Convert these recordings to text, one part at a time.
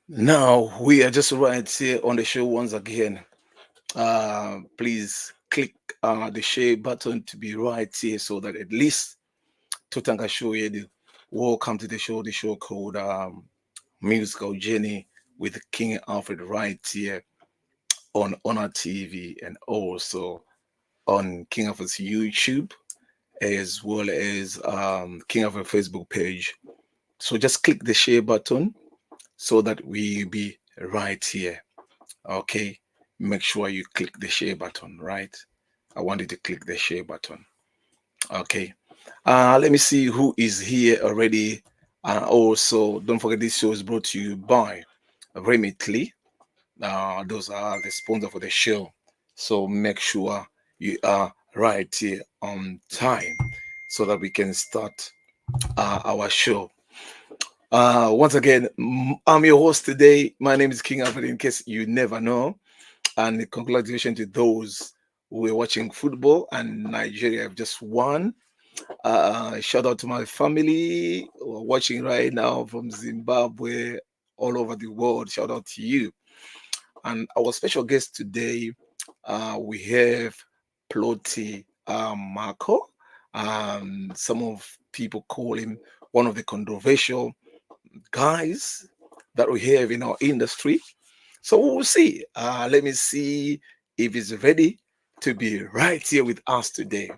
Now we are just right here on the show once again. Please click the share button to be right here so that at least Tutanga show you. Welcome to the show called Musical Journey with King Alfred right here on Honor TV and also on King Alfred's YouTube as well as King Alfred Facebook page. So just click the share button so that we be right here. Okay, make sure you click the share button, right? I want you to click the share button. Okay, let me see who is here already. And also, don't forget this show is brought to you by Remitly. Those are the sponsor for the show. So make sure you are right here on time so that we can start our show. Once again, I'm your host today. My name is King Alfred, in case you never know. And congratulations to those who are watching football and Nigeria have just won. Shout out to my family who are watching right now from Zimbabwe, all over the world. Shout out to you. And our special guest today, we have Ploti Mhako. Some of people call him one of the controversial guys that we have in our industry. So we'll see. Let me see if he's ready to be right here with us today.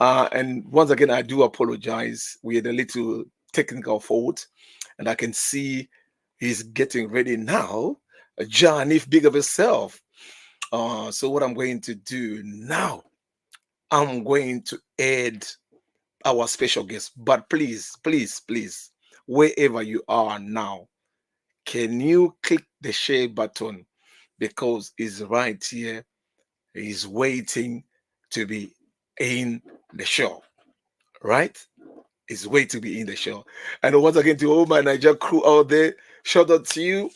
And once again, I do apologize. We had a little technical fault, and I can see he's getting ready now. John, if big of himself. So what I'm going to do now, I'm going to add our special guest. But please, please, please, wherever you are now, can you click the share button because he's right here. He's waiting to be in the show, right? He's waiting to be in the show. And once again, to all my Niger crew out there, shout out to you.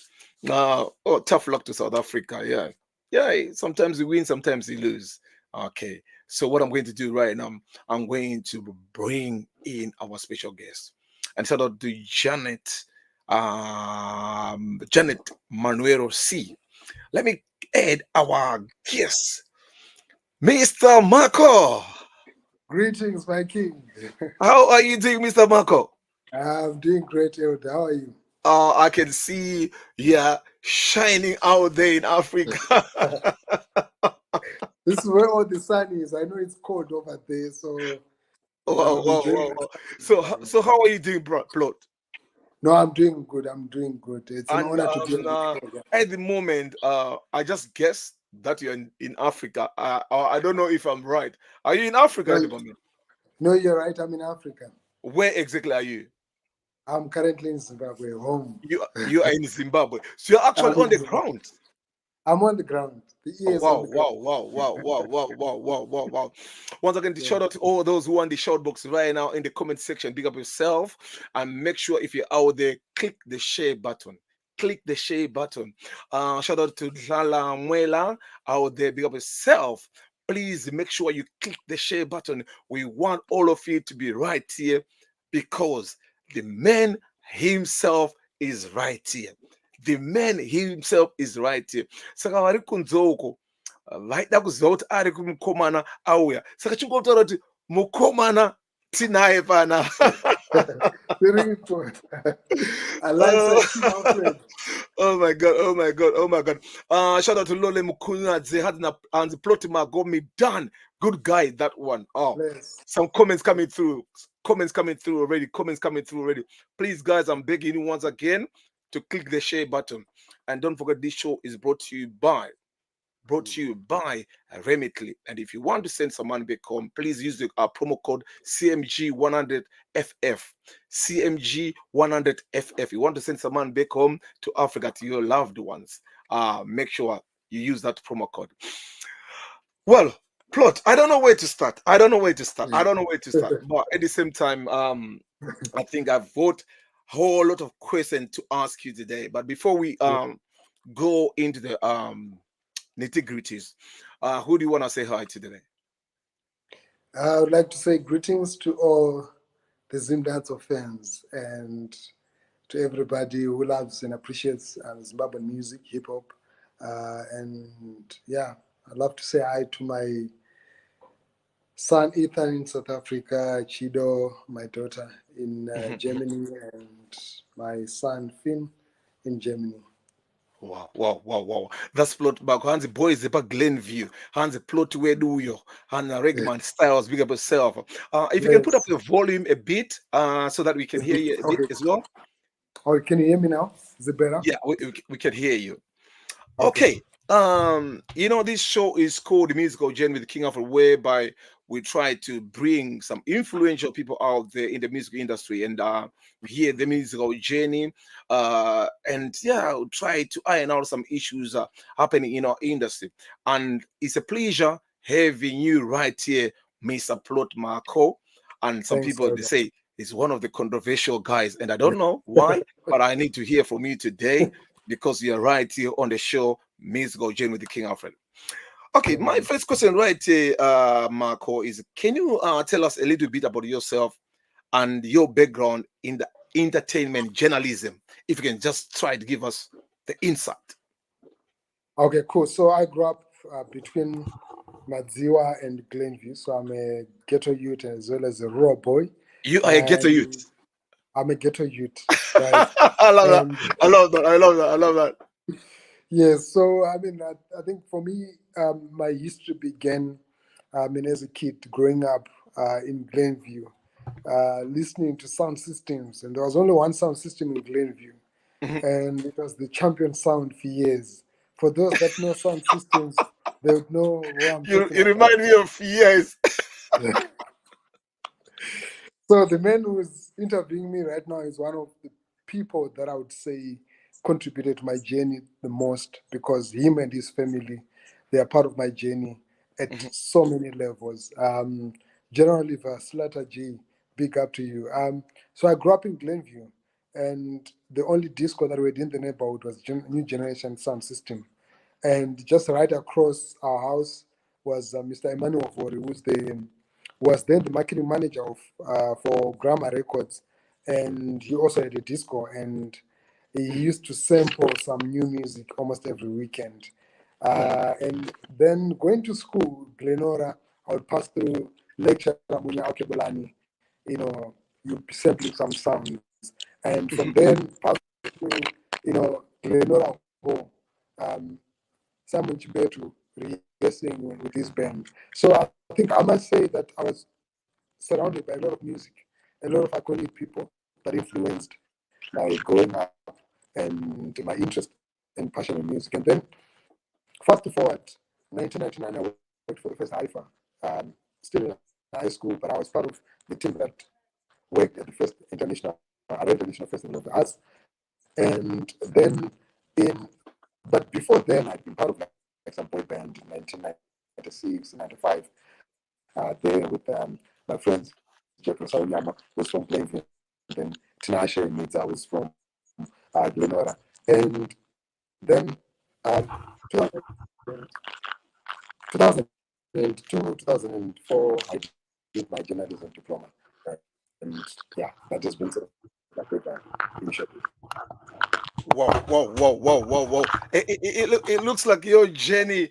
Tough luck to South Africa. Yeah, yeah. Sometimes we win, sometimes we lose. Okay. So what I'm going to do right now, I'm going to bring in our special guest, and shout out to Janet Manuero C. Let me add our guest, Mr. Mhako. Greetings, my king. How are you doing, Mr. Mhako? I'm doing great, Elder. How are you? I can see yeah shining out there in Africa. This is where all the sun is. I know it's cold over there, so yeah, Wow, I'm wow, enjoying wow, it. wow. So how are you doing, bro, Plot? No, I'm doing good. I'm doing good. It's an And honor to be on the program. at the moment, I just guessed that you're in Africa. I don't know if I'm right. Are you in Africa at No, the moment? no, you're right. I'm in Africa. Where exactly are you? I'm currently in Zimbabwe, home. You are in Zimbabwe. So you're actually I'm on in the Zimbabwe. ground. I'm on the ground. The Oh, ear is on wow, the ground. wow, wow, wow, wow, wow, wow, wow, wow, wow. Once again, the Yeah. shout out to all those who are in the shout box right now in the comment section. Big up yourself and make sure if you're out there, click the share button. Click the share button. Shout out to Lala Muela out there. Big up yourself. Please make sure you click the share button. We want all of you to be right here because the man himself is right here. The man himself is right here. Saka vari kunzoko vaida kuziva kuti ari kumukomana auya saka chingotaura kuti mukomana tinaye pana. Very good. Oh, Alongside King Alfred. oh my god, oh my god, oh my god. Shout out to Lole Mukunadze and the Plotima got me done. Good guy, that one. Oh, Bless. some comments coming through. Comments coming through already. Comments coming through already. Please, guys, I'm begging you once again to click the share button. And don't forget, this show is brought to you by Remitly. And if you want to send some money back home, please use the promo code CMG100FF. CMG100FF. You want to send some money back home to Africa to your loved ones. Make sure you use that promo code. Well, Plot, I don't know where to start. I don't know where to start. I don't know where to start. But at the same time, I think I've got a whole lot of questions to ask you today. But before we go into the nitty gritties. Who do you want to say hi to today? I would like to say greetings to all the Zimdanzo fans and to everybody who loves and appreciates Zimbabwean music, hip hop. And yeah, I'd love to say hi to my son Ethan in South Africa, Chido, my daughter in Germany, and my son Finn in Germany. Wow, wow, wow, wow. That's plot back. Hands the boys the Glenview. Hands the plot where do you? And Yes. Regman Styles, big up yourself. If you can put up Yes. the volume a bit, so that we can hear you a bit Okay. as well. Oh, can you hear me now? Is it better? Yeah, we can hear you. Okay. Okay. This show is called the Musical Journey with the King Alfred, whereby we try to bring some influential people out there in the music industry and hear the musical journey. And yeah, we'll try to iron out some issues happening in our industry. And it's a pleasure having you right here, Mr. Plot Mhako. And some Thanks people very they much. say he's one of the controversial guys, and I don't know why, but I need to hear from you today because you're right here on the show, Musical Journey with the King Alfred. Okay, my Mhm. first question right here, Mhako, is can you tell us a little bit about yourself and your background in the entertainment journalism? If you can just try to give us the insight. Okay, cool. So I grew up between Madziwa and Glenview. So I'm a ghetto youth as well as a raw boy. You are a ghetto youth. And I'm a ghetto youth, right? I love that. And I love that. I love that. I love that. yes, so I mean, I think for me, my history began, as a kid growing up in Glenview, listening to sound systems. And there was only one sound system in Glenview, Mhm. and it was the champion sound for years. For those that know sound systems, they would know who I'm You, talking you about. remind me of years. So the man who's interviewing me right now is one of the people that I would say contributed to my journey the most because him and his family, they are part of my journey at Mhm. so many levels. General Oliver, Slater G, big up to you. So I grew up in Glenview, and the only disco that we had in the neighborhood was New Generation Sound System. And just right across our house was Mr. Emmanuel Vori, who's the was then the marketing manager of for Grammar Records, and he also had a disco, and he Mhm. used to sample some new music almost every weekend. Mhm. And then going to school, Glenora, I would pass through lecture Munya Akebolani, you'd be sampling some sounds, and from Mhm. then pass through, Glenora home, um, Simon Chibetu rehearsing with his band. So I think I must say that I was surrounded by a lot of music, a lot of iconic people that influenced my growing up and my interest and passion in music. And then, fast forward, 1999, I worked for the first IFA, still in high school, but I was part of the team that worked at the first International Festival of the Arts. And then, in but before then, I'd been part of like some boy band in 1996, 95, there with my friends Jeff Sawanyama was from Plainview, and then Tinashe Mitza was from Glenora. And then um, 2002, 2004, I did my journalism diploma. And yeah, that has been sort of my background initially. Wow, wow, wow, wow, wow, wow. It looks like your journey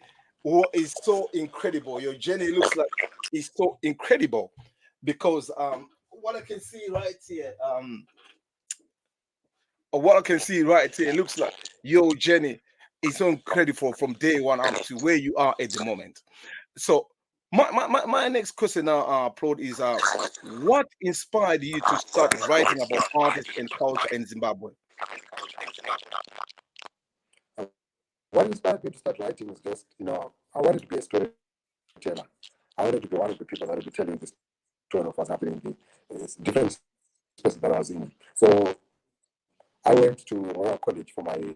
is so incredible. Your journey looks like it's so incredible because what I can see right here, what I can see right here, it looks like your journey is so incredible from day one up to where you are at the moment. So my next question now, Claude, is what inspired you to start writing about artists and culture in Zimbabwe? What inspired me to start writing was just, I wanted to be a storyteller. I wanted to be one of the people that would be telling the story of what's happening in the different spaces that I was in. So I went to Royal College for my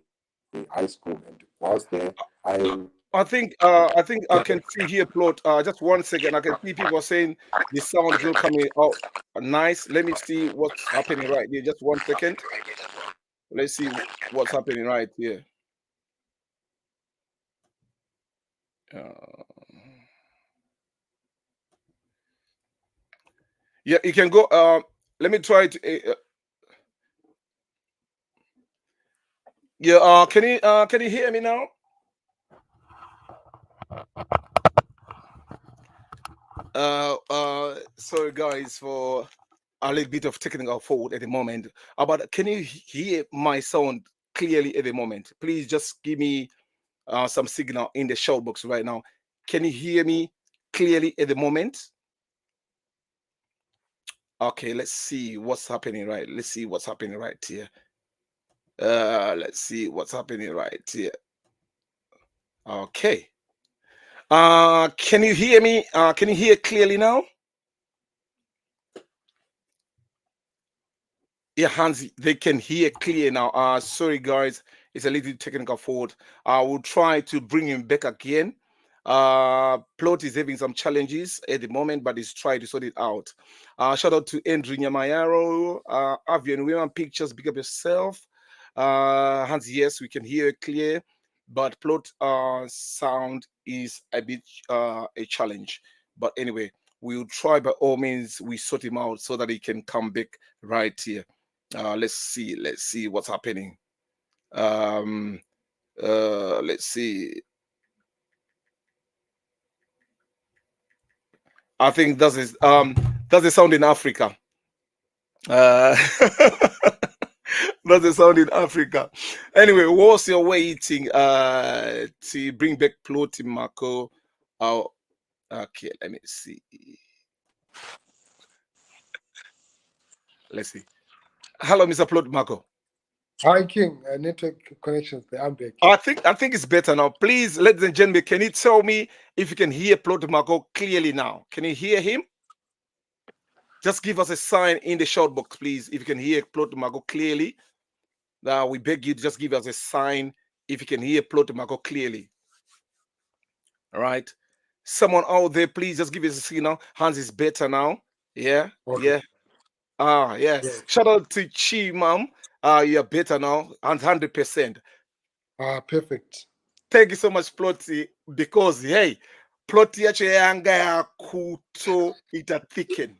high school, and whilst there, I I think I can see here, plot. Just 1 second. I can see people saying the sound is not coming out nice. Let me see what's happening right here. Just 1 second. Let's see what's happening right here. Uh, yeah, you can go. Let me try to. Yeah, can you hear me now? Sorry guys for a little bit of technical fault at the moment. But can you hear my sound clearly at the moment? Please just give me some signal in the shout box right now. Can you hear me clearly at the moment? Okay, let's see what's happening right. Let's see what's happening right here. Let's see what's happening right here. Okay. Can you hear me? Can you hear clearly now? Yeah, Hans, they can hear clear now. Sorry guys, it's a little technical fault. I will try to bring him back again. Plot is having some challenges at the moment, but he's trying to sort it out. Shout out to Andrew Nyamayaro, Avian Women Pictures, big up yourself. Hans, yes, we can hear it clear, but plot sound is a bit a challenge. But anyway, we'll try by all means we sort him out so that he can come back right here. Let's see what's happening. Um, let's see. I think that's the sound in Africa. Uh, that's the sound in Africa. Anyway, whilst you're waiting to bring back Plot in Mhako, oh, okay, let me see. Let's see. Hello, Mr. Plot Mhako. Hi, King. Network connections. I'm back. I think it's better now. Please, ladies and gentlemen, can you tell me if you can hear Plot Mhako clearly now? Can you hear him? Just give us a sign in the shout box, please, if you can hear Plot Mago clearly. We beg you to just give us a sign if you can hear Plot Mago clearly. All right. Someone out there, please just give us a signal. Hans is better now. Yeah, Okay. yeah. Yeah. Yes. Shout out to Chi, mom. You're better now, 100%. Perfect. Thank you so much, Plotty, because hey, Plotty actually anga kuto ita thicken.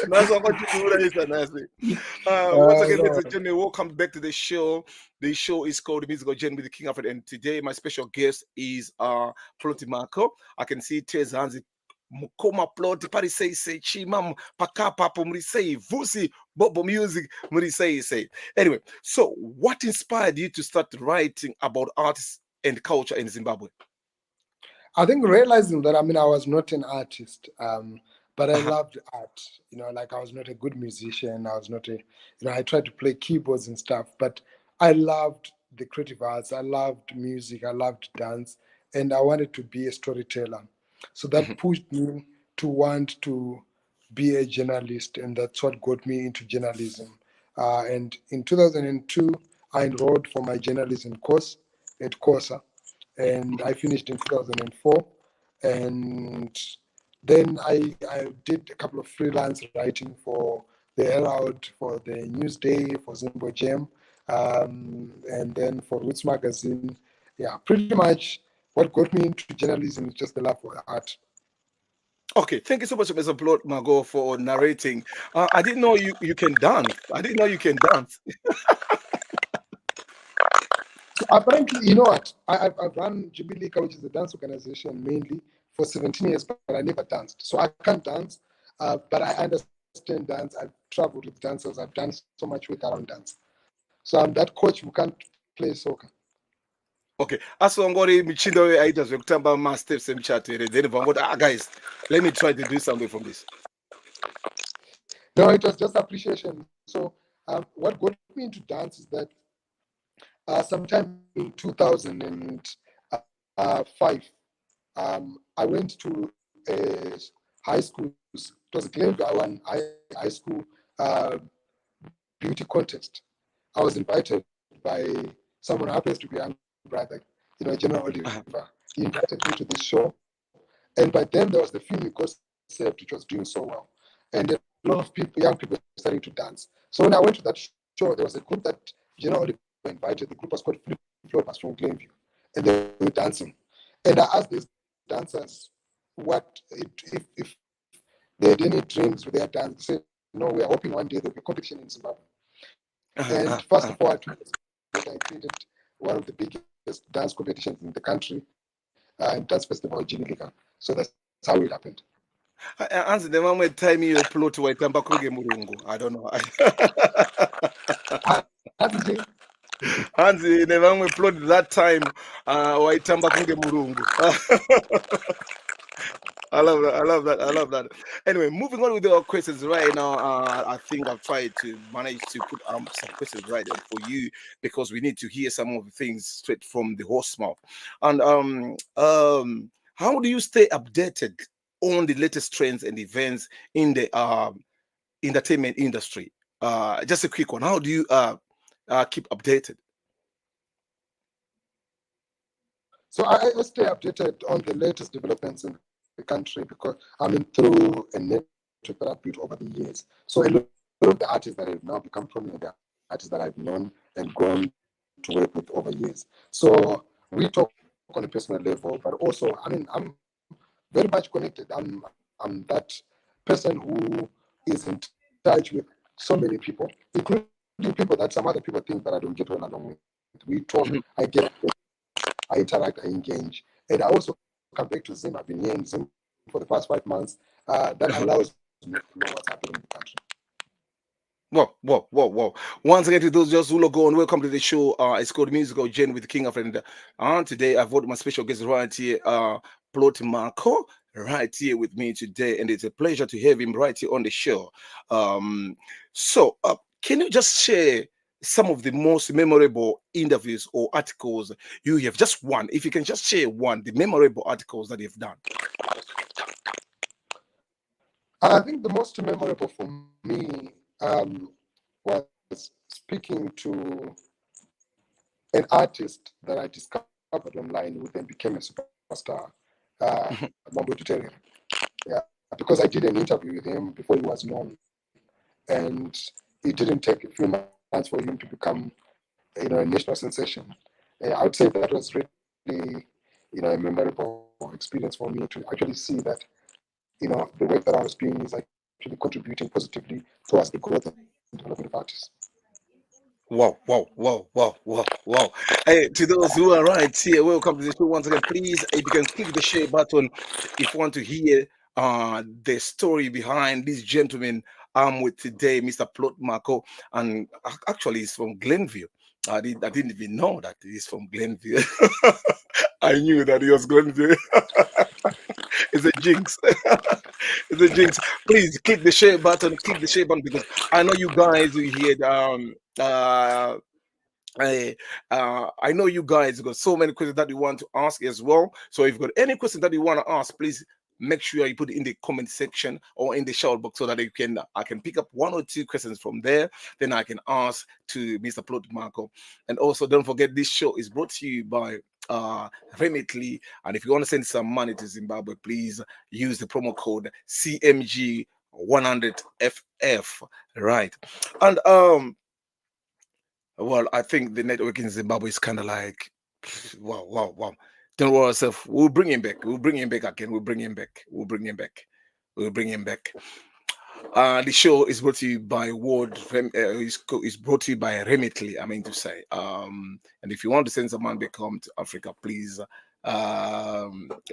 Tunaweza kuchukua hizo nasi. Once again, ladies No. and gentlemen, welcome back to the show. The show is called The Musical Journey with the King Alfred, and today my special guest is Ploti Mhako. I can see tears hands. Mukoma Ploti Pari say Chimam Pakapa say Vusi Bobo Music say. Anyway, so what inspired you to start writing about artists and culture in Zimbabwe? I think realizing that, I was not an artist, but I Uh-huh. loved art. Like I was not a good musician. I was not I tried to play keyboards and stuff, but I loved the creative arts. I loved music. I loved dance, and I wanted to be a storyteller. So that Mhm. pushed me to want to be a journalist, and that's what got me into journalism. And in 2002, I enrolled for my journalism course at Corsa, and I finished in 2004. And then I did a couple of freelance writing for the Herald, for the Newsday, for Zimbo Jam, and then for Roots Magazine. Yeah, pretty much what got me into journalism is just the love for art. Okay, thank you so much, Mr. Plot Mago, for narrating. I didn't know you can dance. I didn't know you can dance. So apparently, you know what? I've run Jubilika, which is a dance organization mainly for 17 years, but I never danced. So I can't dance, but I understand dance. I've traveled with dancers. I've done so much work around dance. So I'm that coach who can't play soccer. Okay, asongori michindo aita zvekutamba masteps emuchatere. Then vangoti, guys, let me try to do something from this. No, it was just appreciation. So what got me into dance is that sometime in 2005, I went to a high school. It was a Glenview one high school uh, beauty contest. I was invited by someone who happens to be a young brother, General Oliver. Uh-huh. He invited me to this show. And by then, there was the film concept, which was doing so well. And a lot of people, young people, were starting to dance. So when I went to that show, there was a group that General Oliver invited. The group was called Flip Floppers from Glenview. And they were dancing. And I asked these dancers if they had any dreams with their dance. They said, no, we are hoping one day there'll be competition in Zimbabwe. And fast forward to I created one of the biggest dance competitions in the country, dance festival in Jinilika. So that's how it happened. Hanzi nevamwe time iyo plot waitamba kunge murungu. I don't know. Hanzi nevamwe plot that time waitamba kunge murungu. I love that. I love that. I love that. Anyway, moving on with our questions right now. I think I've tried to manage to put some questions right for you because we need to hear some of the things straight from the horse mouth. And how do you stay updated on the latest trends and events in the entertainment industry? Just a quick one. How do you keep updated? So I stay updated on the latest developments in the country because through a network that I've built over the years. So a lot of the artists that have now become prominent, the artists that I've known and grown to work with over years. So we talk on a personal level, but also I'm very much connected. I'm that person who is in touch with so many people, including people that some other people think that I don't get on along with. We talk, I get, I interact, I engage, and I also come back to Zim. I've been here in Zim for the past 5 months. That allows me to know what's happening in the country. Whoa. Once again, to those just who log on, welcome to the show. It's called Musical Gen with King Alfred. And today I've got my special guest right here, Plot Mhako, right here with me today. And it's a pleasure to have him right here on the show. So, can you just share some of the most memorable interviews or articles you have? Just one, if you can just share one, the memorable articles that you've done. I think the most memorable for me was speaking to an artist that I discovered online who then became a superstar, Mambo Tutere. Yeah, because I did an interview with him before he was known, and it didn't take a few months for him to become, a national sensation. I would say that was really, a memorable experience for me to actually see that, the work that I was doing is actually contributing positively towards the growth and development of artists. Wow. Hey, to those who are right here, welcome to the show once again. Please, if you can click the share button if you want to hear the story behind this gentleman I'm with today, Mr. Plot Mhako. And actually, he's from Glenview. I didn't even know that he's from Glenview. I knew that he was Glenview. It's a jinx. It's a jinx. Please click the share button. Click the share button because I know you guys will hear I know you guys got so many questions that you want to ask as well. So if you've got any question that you want to ask, please make sure you put it in the comment section or in the shout box so that I can pick up 1 or 2 questions from there. Then I can ask to Mr. Plot Mhako. And also don't forget this show is brought to you by Remitly. And if you want to send some money to Zimbabwe, please use the promo code CMG100FF. Right. And well, I think the network in Zimbabwe is kind of like, wow. Don't worry yourself. We'll bring him back. We'll bring him back again. We'll bring him back. The show is brought to you by is brought to you by Remitly, I mean to say. And if you want to send someone back home to Africa, please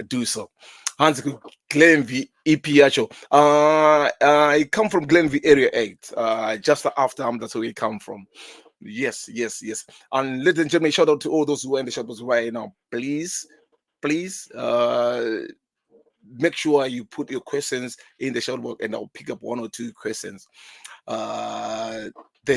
do so. Hans Glenview EPHO. I come from Glenview Area 8. Just after that's where we come from. Yes. And ladies and gentlemen, shout out to all those who are in the shadows right now. Please, make sure you put your questions in the chat box and I'll pick up 1 or 2 questions. Then I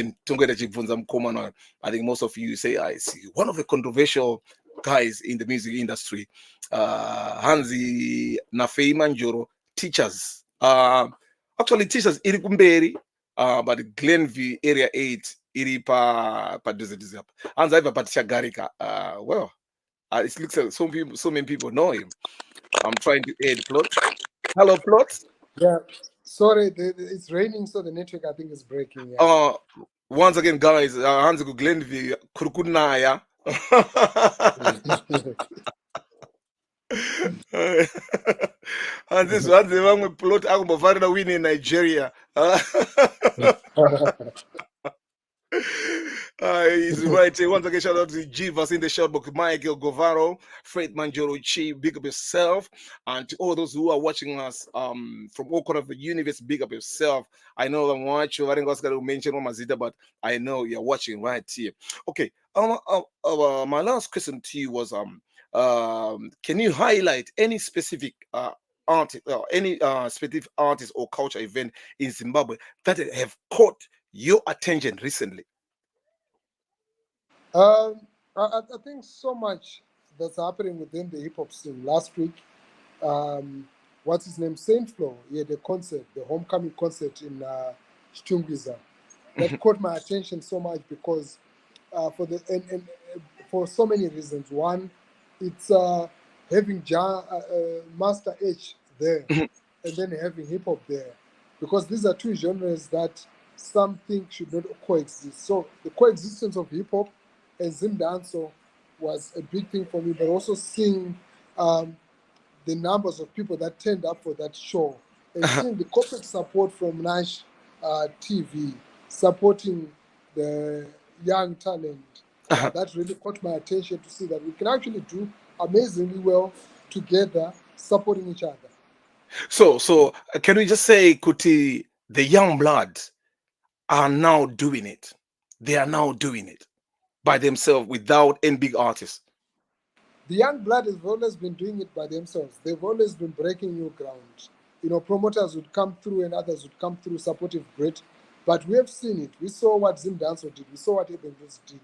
think most of you say I see one of the controversial guys in the music industry, Hanzi Nafei Manjoro, teachers. Actually teachers iri kumberi, but Glenview area 8 iri pa padhuze apa. Hanzi aiva patichagarika. Well, it looks like so many people know him. I'm trying to add Plot. Hello, Plot. Yeah, sorry, it's raining, so the network I think is breaking. Yeah. Once again, guys, Hanzi ku Glenview kurukunaya. And this one, the one Plot akumbovharira win in Nigeria. right here. Once again, shout out to Jivas in the shortbook, Michael Govaro, Fred Manjoro Chi, big up yourself. And to all those who are watching us from all corners of the universe, big up yourself. I know I'm watching. I think Oscar will mention Mazita, but I know you're watching right here. Okay. My last question to you was can you highlight any specific artist, any specific artist or culture event in Zimbabwe that have caught your attention recently? Um, I think so much that's happening within the hip hop scene. Last week, um, what's his name? Saint Flo. He had a concert, the homecoming concert in Chitungwiza. That caught my attention so much because and for so many reasons. One, it's having Master H there, and then having hip hop there, because these are two genres that something should not coexist. So the coexistence of hip hop and Zim Danso was a big thing for me, but also seeing um, the numbers of people that turned up for that show and seeing the corporate support from Nash TV supporting the young talent. That really caught my attention to see that we can actually do amazingly well together, supporting each other. So can we just say, Kuti, the young bloods are now doing it. They are now doing it by themselves without any big artists. The young blood have always been doing it by themselves. They've always been breaking new ground. Promoters would come through and others would come through supportive grit. But we have seen it. We saw what Zim Danso did. We saw what Eben Roots did.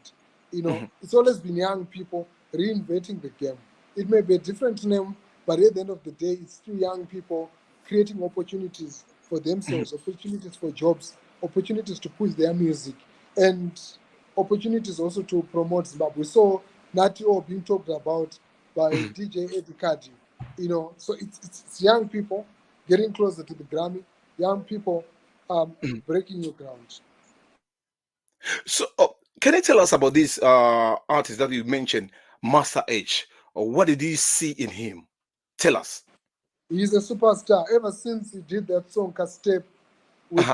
It's always been young people reinventing the game. It may be a different name, but at the end of the day, it's still young people creating opportunities for themselves, opportunities for jobs, opportunities to push their music, and opportunities also to promote Zimbabwe. So Nati O being talked about by DJ Eddie Kadi, so it's young people getting closer to the Grammy, young people breaking new ground. So, can you tell us about this artist that you mentioned, Master H? Or what did you see in him? Tell us. He's a superstar. Ever since he did that song Step with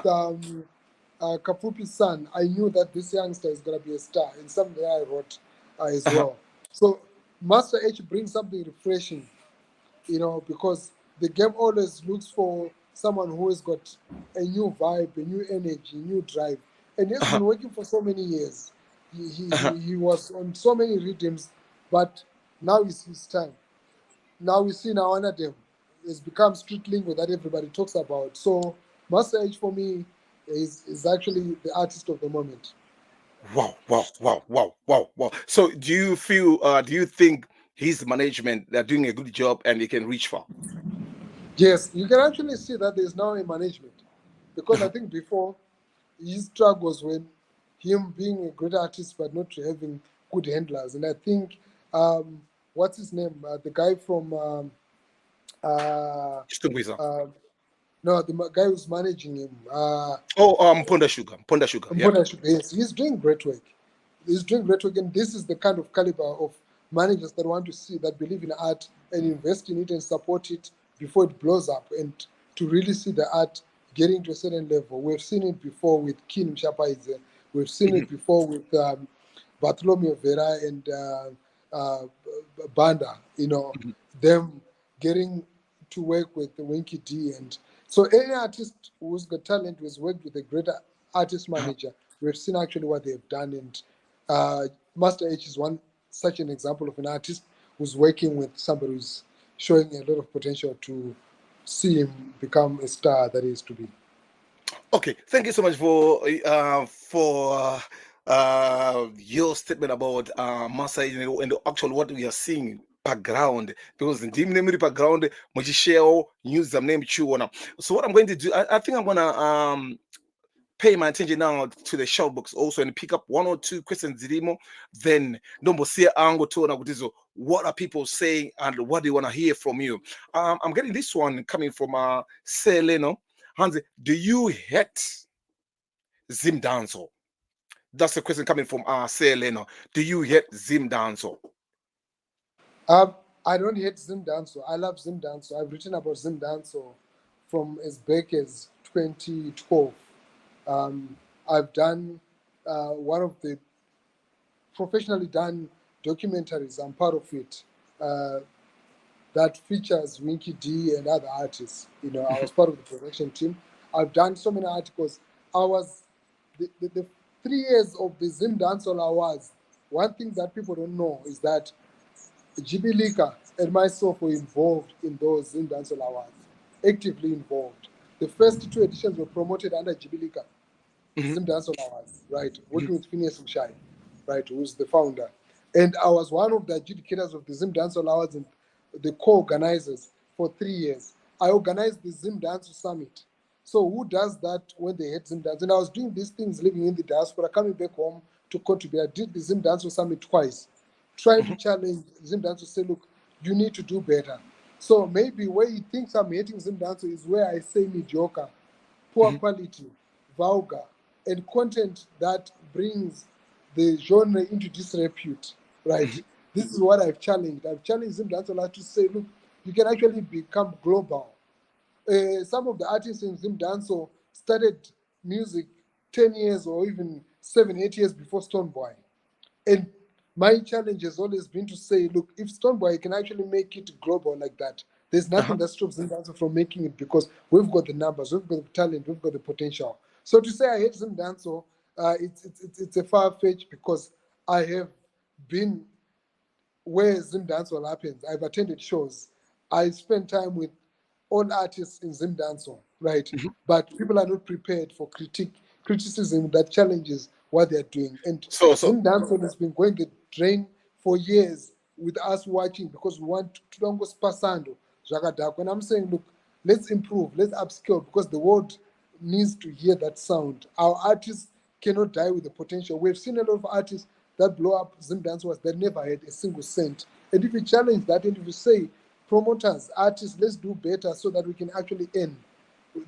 Kapupi's son, I knew that this youngster is going to be a star, and something I wrote as well. So Master H brings something refreshing, because the game always looks for someone who has got a new vibe, a new energy, a new drive. And he's been working for so many years. He was on so many rhythms, but now is his time. Now we see now one of them has become street lingo that everybody talks about. So Master H for me is actually the artist of the moment. Wow, wow, wow, wow, wow, wow. So, do you think his management, they're doing a good job and they can reach far? Yes, you can actually see that there's now a management, because I think before his struggles when him being a great artist but not having good handlers. And I think what's his name? The guy from uh, Stungwiza. uh, no, the guy who's managing him. Oh, Ponda Sugar. Yeah. Yes, he's doing great work. He's doing great work, and this is the kind of caliber of managers that want to see, that believe in art and invest in it and support it before it blows up, and to really see the art getting to a certain level. We've seen it before with Kin Mshapaize. We've seen it before with Bartholomew Vera and Banda. Them getting to work with Winky D. And so any artist who's got talent, who's worked with a greater artist manager, we've seen actually what they've done. And Master H is one such an example of an artist who's working with somebody who's showing a lot of potential to see him become a star that he is to be. Okay, thank you so much for your statement about massage and actually what we are seeing background, because in the memory background share news name chiwana. So what I'm going to do, I think I'm gonna pay my attention now to the shout box also and pick up one or two questions zilimo, then ndombo see ango tona kutizo what are people saying and what they want to hear from you. I'm getting this one coming from Seleno. Hansi, do you hate Zim Danso? That's the question coming from Seleno. Do you hate Zim Danso? I don't hate Zim Danso. I love Zim Danso. I've written about Zim Danso from as back as 2012. I've done one of the professionally done documentaries. I'm part of it. That features Winky D and other artists. I was part of the production team. I've done so many articles. I was the 3 years of the Zim Dancehall Awards. One thing that people don't know is that GB Lika and myself were involved in those Zim Dancehall Awards, actively involved. The first two editions were promoted under GB Lika, Mhm, Zim Dancehall Awards, right? mhm, Working with Phineas Mshai, right, who's the founder. And I was one of the adjudicators of the Zim Dancehall Awards and the co-organizers for 3 years. I organized the Zim Dancehall Summit. So who does that when they had Zim Dance? And I was doing these things living in the diaspora, coming back home to contribute. I did the Zim Dancehall Summit twice, trying to mhm, challenge Zim Dancehall to say, look, you need to do better. So maybe where he thinks I'm hating Zim Dancehall is where I say mediocre, poor mhm, quality, vulgar, and content that brings the genre into disrepute, right? mhm, This is what I've challenged. I've challenged Zim Dancehall to say, look, you can actually become global. Some of the artists in Zim Dancehall started music 10 years or even 7, 8 years before Stonebwoy. And my challenge has always been to say, look, if Stonebwoy can actually make it global like that, there's nothing uh-huh, that stops Zimdanso from making it because we've got the numbers, we've got the talent, we've got the potential. So to say I hate Zimdanso, it's a far fetch because I have been where Zim Dancehall happens. I've attended shows. I spend time with all artists in Zim Dancehall, right? mhm. But people are not prepared for criticism that challenges what they're doing. And So Zim Dancehall has been going the drain for years with us watching because we want to don't go spasando, Jagadak. When I'm saying, look, let's improve, let's upskill because the world needs to hear that sound. Our artists cannot die with the potential. We've seen a lot of artists that blow up Zim Dance was that never had a single cent. And if you challenge that and if you say, promoters, artists, let's do better so that we can actually earn,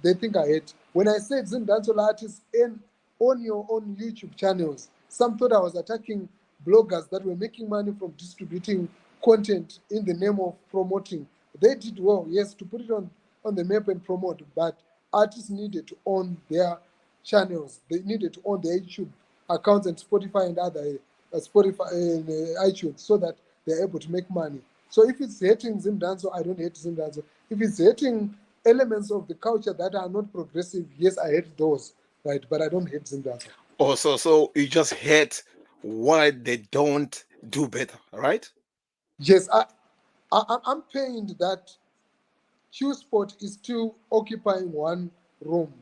they think I hate. When I said Zim Dancehall artists earn on your own YouTube channels, some thought I was attacking bloggers that were making money from distributing content in the name of promoting. They did well, yes, to put it on the map and promote, but artists needed to own their channels. They needed to own their YouTube accounts and Spotify and other Spotify and iTunes so that they're able to make money. So if it's hating Zim Danzo, I don't hate Zim Danzo. If it's hating elements of the culture that are not progressive, yes, I hate those, right? But I don't hate Zim Danzo. also, so you just hate why they don't do better, right? Yes, I'm pained that Q Sport is still occupying one room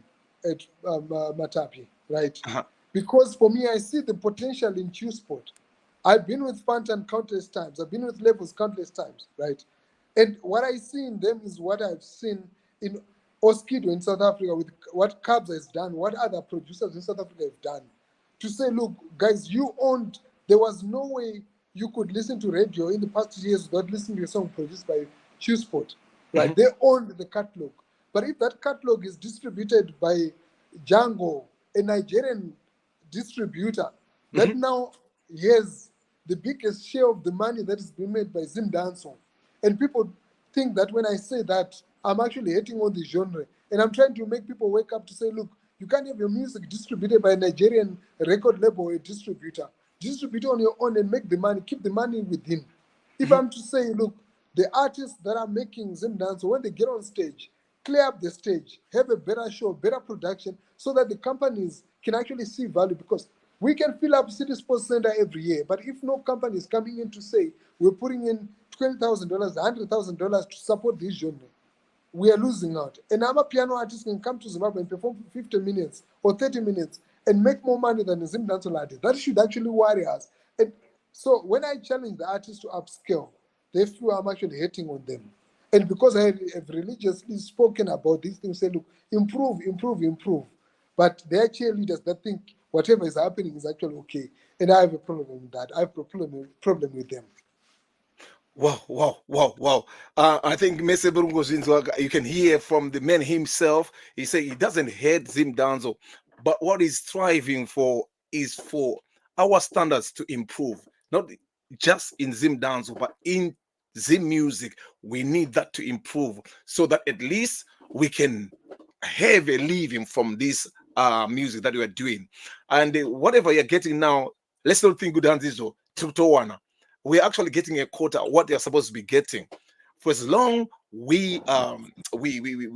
at Matapi, right? Uh-huh. Because for me, I see the potential in Q Sport. I've been with Fantan countless times. I've been with Levels countless times, right? And what I see in them is what I've seen in Oskido in South Africa with what Cubs has done, what other producers in South Africa have done. To say, look, guys, you owned, there was no way you could listen to radio in the past years without listening to a song produced by Q Sport, right? Mhm, They owned the catalog. But if that catalog is distributed by Django, a Nigerian distributor, that mhm. now has the biggest share of the money that is being made by Zim Danso. And people think that when I say that, I'm actually hating on the genre. And I'm trying to make people wake up to say, look, you can't have your music distributed by a Nigerian record label or a distributor. Distribute it on your own and make the money, keep the money within. If Mhm. I'm to say, look, the artists that are making Zim Dance, when they get on stage, clear up the stage, have a better show, better production, so that the companies can actually see value. Because we can fill up City Sports Center every year, but if no company is coming in to say we're putting in $20,000, $100,000 to support this genre, we are losing out. And I'm a piano artist can come to Zimbabwe and perform for 50 minutes or 30 minutes and make more money than a Zim dancehall artist. That should actually worry us. And so when I challenge the artists to upscale, they feel I'm actually hating on them. And because I have religiously spoken about these things, say, look, improve, improve, improve. But they're cheerleaders that think whatever is happening is actually okay. And I have a problem with that. I have a problem with them. Wow, wow, wow, wow. I think Mese Burungozinzo, you can hear from the man himself. He said he doesn't hate Zim Danzo, but what he's striving for is for our standards to improve, not just in Zim Danzo, but in Zim music. We need that to improve so that at least we can have a living from this music that we are doing. And whatever you're getting now, let's not think good Hanzizo, Tutowana. We're actually getting a quota what they're supposed to be getting. For as long we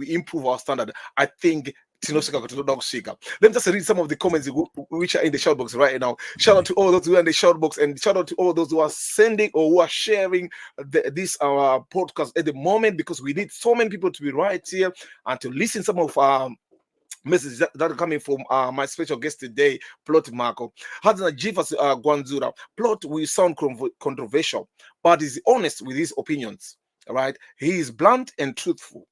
improve our standard, I think Tinosika got to Shika. Let me just read some of the comments which are in the shout box right now. Shout out to all those who are in the shout box, and shout out to all those who are sending or who are sharing this podcast at the moment, because we need so many people to be right here and to listen some of messages that are coming from my special guest today, Plot Mhako. Hadna Jivas Gwanzura. Plot will sound controversial, but is honest with his opinions. Right? He is blunt and truthful.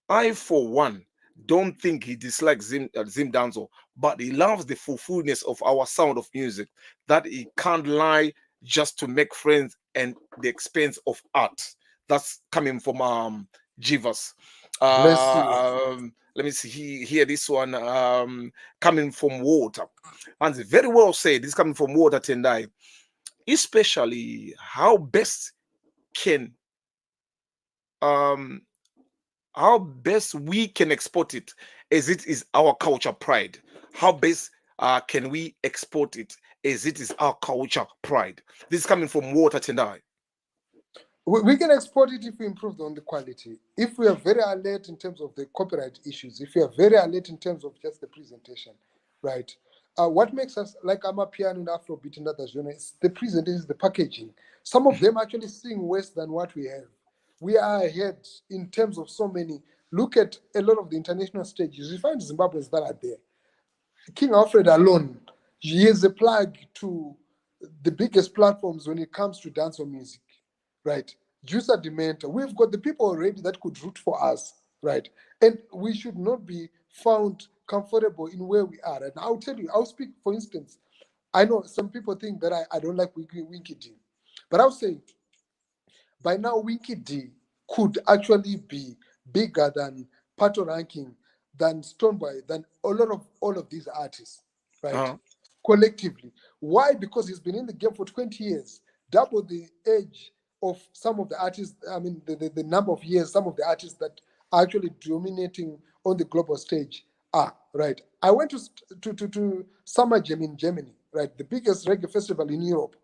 I, for one, don't think he dislikes Zim Danzo, but he loves the fullness of our sound of music, that he can't lie just to make friends and the expense of art. That's coming from Jivas. Bless you. Let me see here. This one coming from Water, and very well said. This is coming from Water Tendai. Especially how best can um how best we can export it, as it is our culture pride. How best can we export it, as it is our culture pride. This is coming from Water Tendai. We can export it if we improve on the quality. If we are very alert in terms of the copyright issues, if we are very alert in terms of just the presentation, right? What makes us, like Amapiano and Afrobeat and other genres, the presentation, the packaging. Some of them actually sing worse than what we have. We are ahead in terms of so many. Look at a lot of the international stages. You find Zimbabweans that are there. King Alfred alone, he is a plug to the biggest platforms when it comes to dancehall music, right? Juicer Dementa, we've got the people already that could root for us, right? And we should not be found comfortable in where we are. And I'll tell you, I'll speak, for instance, I know some people think that I don't like Winky D, but I'll say by now Winky D could actually be bigger than Pato Ranking, than Stoneboy, than all of these artists, right? Collectively. Why? Because he's been in the game for 20 years, double the age of some of the artists. I mean, the number of years some of the artists that are actually dominating on the global stage are, right? I went to Summer Jam in Germany, right? The biggest reggae festival in Europe.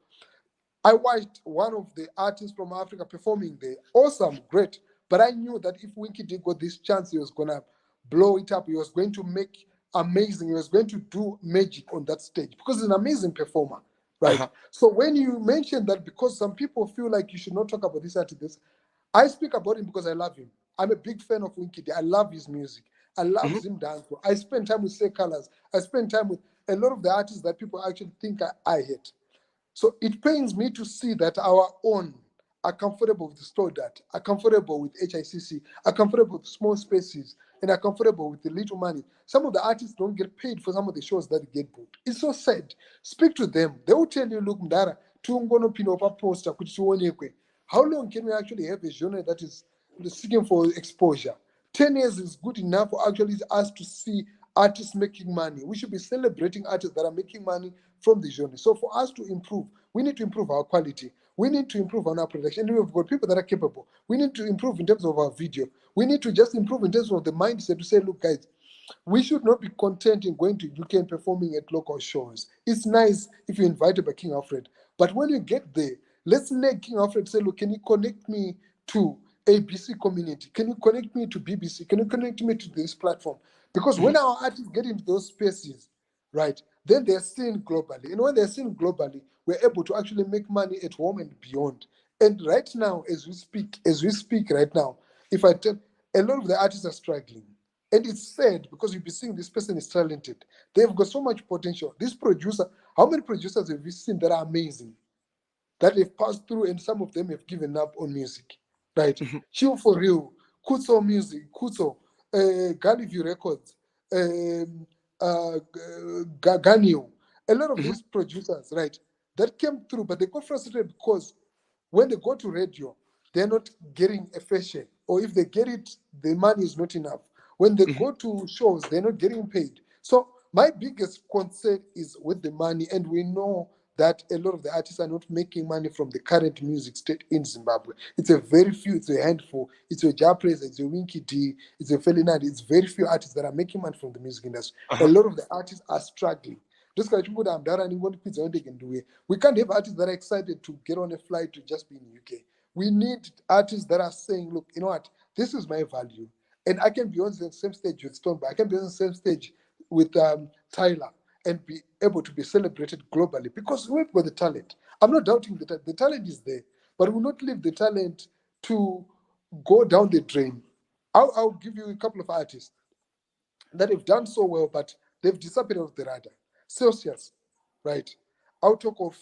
I watched one of the artists from Africa performing there. Awesome, great. But I knew that if Winky D got this chance, he was going to blow it up. He was going to make amazing. He was going to do magic on that stage because he's an amazing performer, right? So when you mention that, because some people feel like you should not talk about this artist, I speak about him because I love him. I'm a big fan of Winky D. I love his music. I love Zim Danko. I spend time with Say Colors. I spend time with a lot of the artists that people actually think I hate. So it pains me to see that our own are comfortable with the standard, are comfortable with HICC, are comfortable with small spaces, and are comfortable with the little money. Some of the artists don't get paid for some of the shows that they get booked. It's so sad. Speak to them. They will tell you, look, Mdara, tungono pinopa poster, how long can we actually have a genre that is seeking for exposure? 10 years is good enough for actually us to see artists making money. We should be celebrating artists that are making money from the genre. So for us to improve, we need to improve our quality. We need to improve on our production. And we've got people that are capable. We need to improve in terms of our video. We need to just improve in terms of the mindset to say, look, guys, we should not be content in going to UK and performing at local shows. It's nice if you're invited by King Alfred. But when you get there, let's let King Alfred say, look, can you connect me to ABC community? Can you connect me to BBC? Can you connect me to this platform? Because when our artists get into those spaces, right, then they're seen globally. And when they're seen globally, we're able to actually make money at home and beyond. And right now, as we speak right now, if I tell, a lot of the artists are struggling. And it's sad because you'll be seeing this person is talented. They've got so much potential. This producer, how many producers have you seen that are amazing? That they've passed through, and some of them have given up on music, right? Chill for Real, Kutso Music, Kutso, Galiview Records, Ganio, a lot of these producers, right, that came through, but they got frustrated because when they go to radio, they're not getting a fair share, or if they get it, the money is not enough. When they go to shows, they're not getting paid. So my biggest concern is with the money, and we know that a lot of the artists are not making money from the current music state in Zimbabwe. It's a very few, it's a handful. It's a Japlays, it's a Winky D, it's a Felinad. It's very few artists that are making money from the music industry. A lot of the artists are struggling. This guy would have done and what they can do. We can't have artists that are excited to get on a flight to just be in the UK. We need artists that are saying, look, you know what, this is my value. And I can be on the same stage with Stoneberg. I can be on the same stage with Tyler and be able to be celebrated globally because we've got the talent. I'm not doubting that the talent is there, but we will not leave the talent to go down the drain. I'll give you a couple of artists that have done so well, but they've disappeared off the radar. Celsius, right? I'll talk of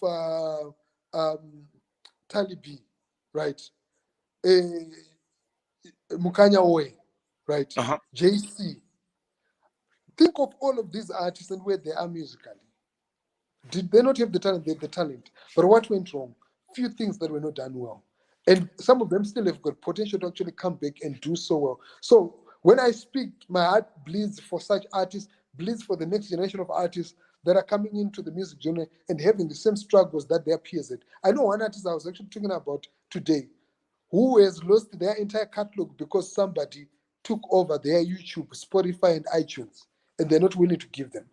Tali B, right? Mukanya Oe, right? Uh-huh. JC. Think of all of these artists and where they are musically. Did they not have the talent? They had the talent. But what went wrong? Few things that were not done well. And some of them still have got potential to actually come back and do so well. So when I speak, my heart bleeds for such artists, bleeds for the next generation of artists that are coming into the music genre and having the same struggles that their peers had. I know one artist I was actually talking about today who has lost their entire catalog because somebody took over their YouTube, Spotify, and iTunes, and they're not willing to give them,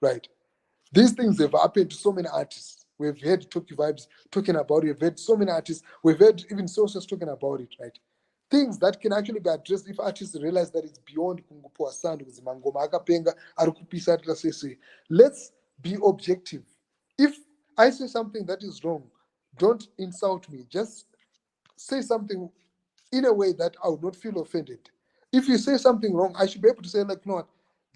right? These things have happened to so many artists. We've heard Tokyo Vibes talking about it. We've heard so many artists. We've heard even sources talking about it, right? Things that can actually be addressed if artists realize that it's beyond kungupoa sound with mangoma akapenga arikupisa sese. Let's be objective. If I say something that is wrong, don't insult me. Just say something in a way that I would not feel offended. If you say something wrong, I should be able to say, like, no,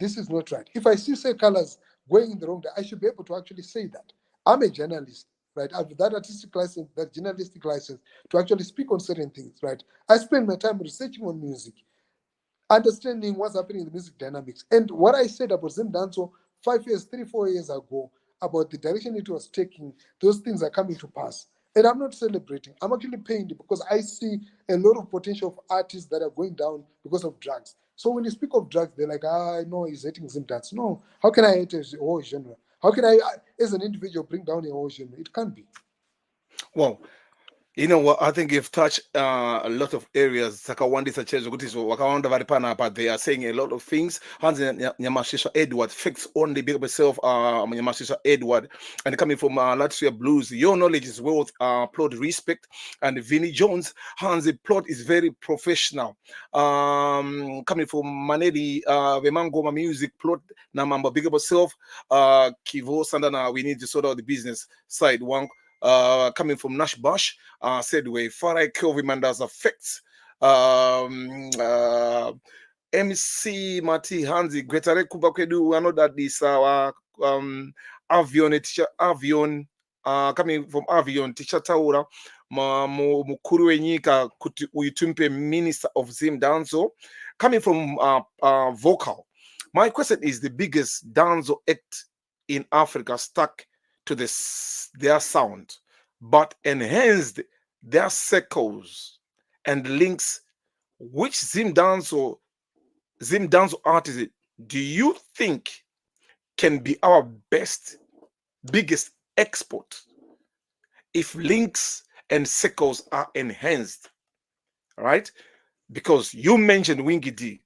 this is not right. If I see say colors going in the wrong direction, I should be able to actually say that. I'm a journalist, right? I have that artistic license, that journalistic license to actually speak on certain things, right? I spend my time researching on music, understanding what's happening in the music dynamics. And what I said about Zim Danso 5 years, 3, 4 years ago, about the direction it was taking, those things are coming to pass. And I'm not celebrating. I'm actually pained because I see a lot of potential of artists that are going down because of drugs. So when you speak of drugs, they're like, I know he's hating Zim Dance. No, how can I hate a whole genre? How can I, as an individual, bring down a whole genre? It can't be. Well, you know what? I think you've touched a lot of areas. Sakawandi sachezo kuti so wakawanda vari panapa. They are saying a lot of things. Hans Nyamashisha Edward fix only big up yourself. Nyamashisha Edward and coming from Latvia Blues. Your knowledge is worth plot respect. And Vinnie Jones, Hans the plot is very professional. Coming from Manedi, Vemangoma music plot. Namamba big up yourself. Kivo Sandana. We need to sort out the business side. One. Coming from Nash Bash, said way Farai Kelvin Mandas affects MC Mati Hanzi Gretare Kubakedu. I know that this Avion teacher Avion coming from Avion teacher Taura Mukuru Enyika Uyitumpe Minister of Zim Danzo coming from vocal. My question is the biggest danzo act in Africa stuck to their sound, but enhanced their circles and links. Which Zim Danzo artist do you think can be our biggest export if links and circles are enhanced? Right? Because you mentioned Winky D,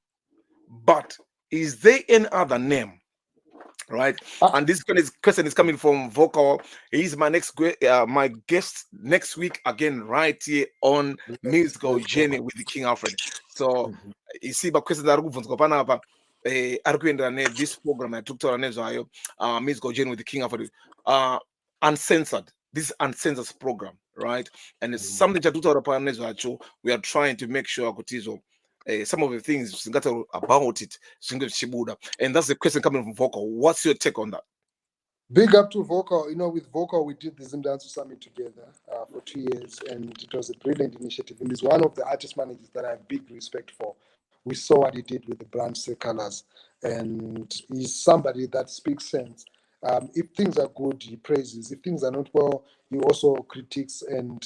but is there any other name? Right, and this question is coming from Vocal. He's my my guest next week again, right here on Musical Journey with the King Alfred. So you see, but question that this program I took to Musical Journey with the King Alfred, uncensored. This is uncensored program, right? And it's something that we are trying to make sure some of the things about it, and that's the question coming from Vocal. What's your take on that? Big up to Vocal. You know, with Vocal, we did the Zim Dance Summit together for 2 years, and it was a brilliant initiative. And he's one of the artist managers that I have big respect for. We saw what he did with the brand Say Colors, and he's somebody that speaks sense. If things are good, he praises. If things are not well, he also critiques. And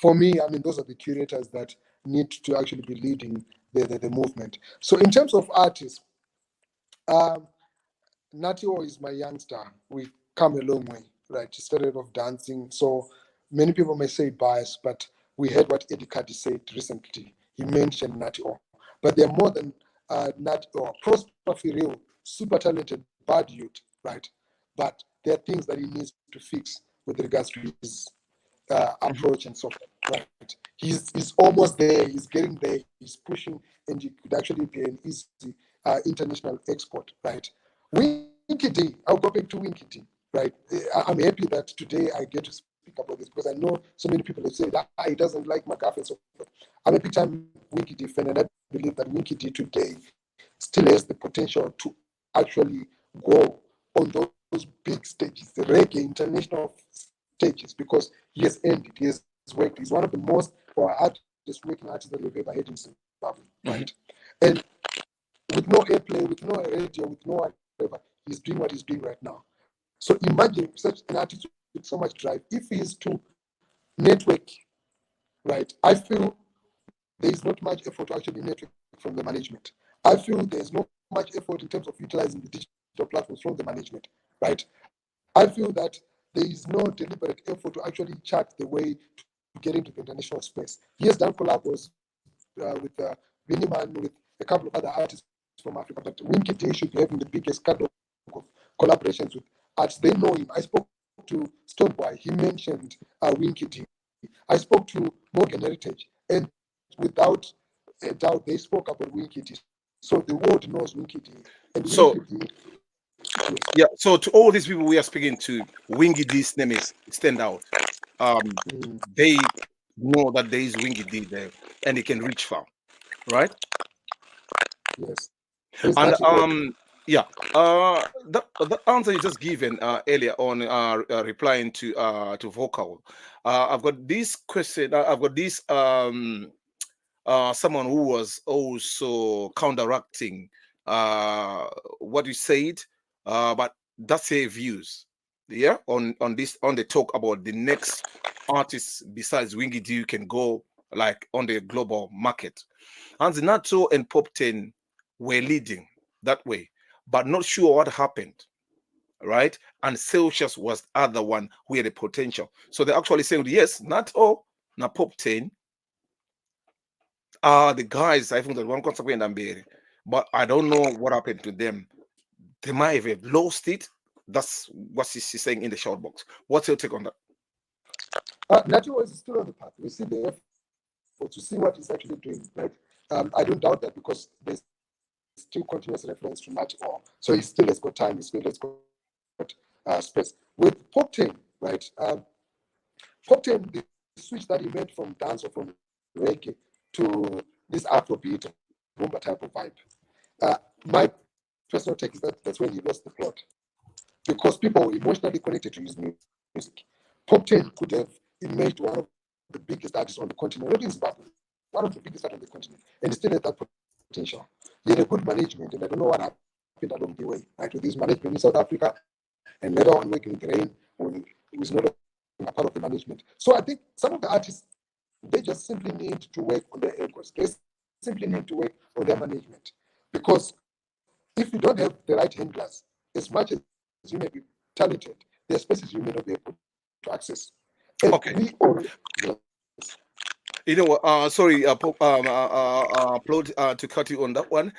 for me, I mean, those are the curators that need to actually be leading the movement. So in terms of artists, Natio is my youngster. We come a long way, right? He started off dancing. So many people may say bias, but we heard what Eddie Cardi said recently. He mentioned Natio. But they're more than Natio. Prosper Firil, super talented, bad youth, right? but there are things that he needs to fix with regards to his approach and so forth. Right? He's almost there. He's getting there. He's pushing, and he could actually be an easy international export. Right? Winky D. I'll go back to Winky D. Right? I'm happy that today I get to speak about this because I know so many people have said that he doesn't like McAfee and so forth. I'm a big time Winky D fan, and I believe that Winky D today still has the potential to actually go on those big stages, the reggae international stages, because he has earned it. He has worked. He's one of the most hardest working artists that we've ever had in Zimbabwe, right? And with no airplay, with no radio, with no whatever, he's doing what he's doing right now. So imagine such an artist with so much drive. If he is to network, right, I feel there is not much effort to actually network from the management. I feel there's not much effort in terms of utilizing the digital platforms from the management, right? I feel that there is no deliberate effort to actually chart the way to get into the international space. He has done collabs with Winnie Man, with a couple of other artists from Africa, but Winky D should be having the biggest catalog of collaborations with artists. They know him. I spoke to Stoneboy. He mentioned Winky D. I spoke to Morgan Heritage, and without a doubt, they spoke about Winky D. So the world knows Winky D. And So Winky D, yes. yeah, so to all these people we are speaking to, Wingy D's name is stand out. They know that there is Wingy D there, and they can reach far, right? Yes. He's And actually working. yeah, the answer you just given earlier on, replying to vocal. I've got this question. I've got this someone who was also counteracting what you said, but that's their views. Yeah, on this, on the talk about the next artists besides Wingy D can go like on the global market. Hans Nato and Pop 10 were leading that way, but not sure what happened, right? And Celsius was the other one who had the potential. So they actually saying, yes, not all, not Pop 10 are the guys, I think that one consequent and Mbere, but I don't know what happened to them. They might have lost it. That's what she's saying in the short box. What's your take on that? Nacho is still on the path. We see the effort to see what he's actually doing, right? I don't doubt that because there's still continuous reference to Nacho. So he still has got time, he still has got space. With Pop 10, right? Pop 10, the switch that he made from dance or from reggae to this Afrobeat, rumba type of vibe. My personal take is that that's when he lost the plot because people were emotionally connected to his music. Pop 10 could have emerged one of the biggest artists on the continent, not in Zimbabwe, one of the biggest artists on the continent, and he still had that potential. He had a good management, and I don't know what happened along the way, right? With his management in South Africa, and later on working with Rain, when he was not a part of the management. So I think some of the artists, they just simply need to work on their egos. They simply need to work on their management. Because if you don't have the right hand glass, as much as you may be talented, there are spaces you may not be able to access. And Okay. we all, yes. You know what? Sorry, upload to cut you on that one.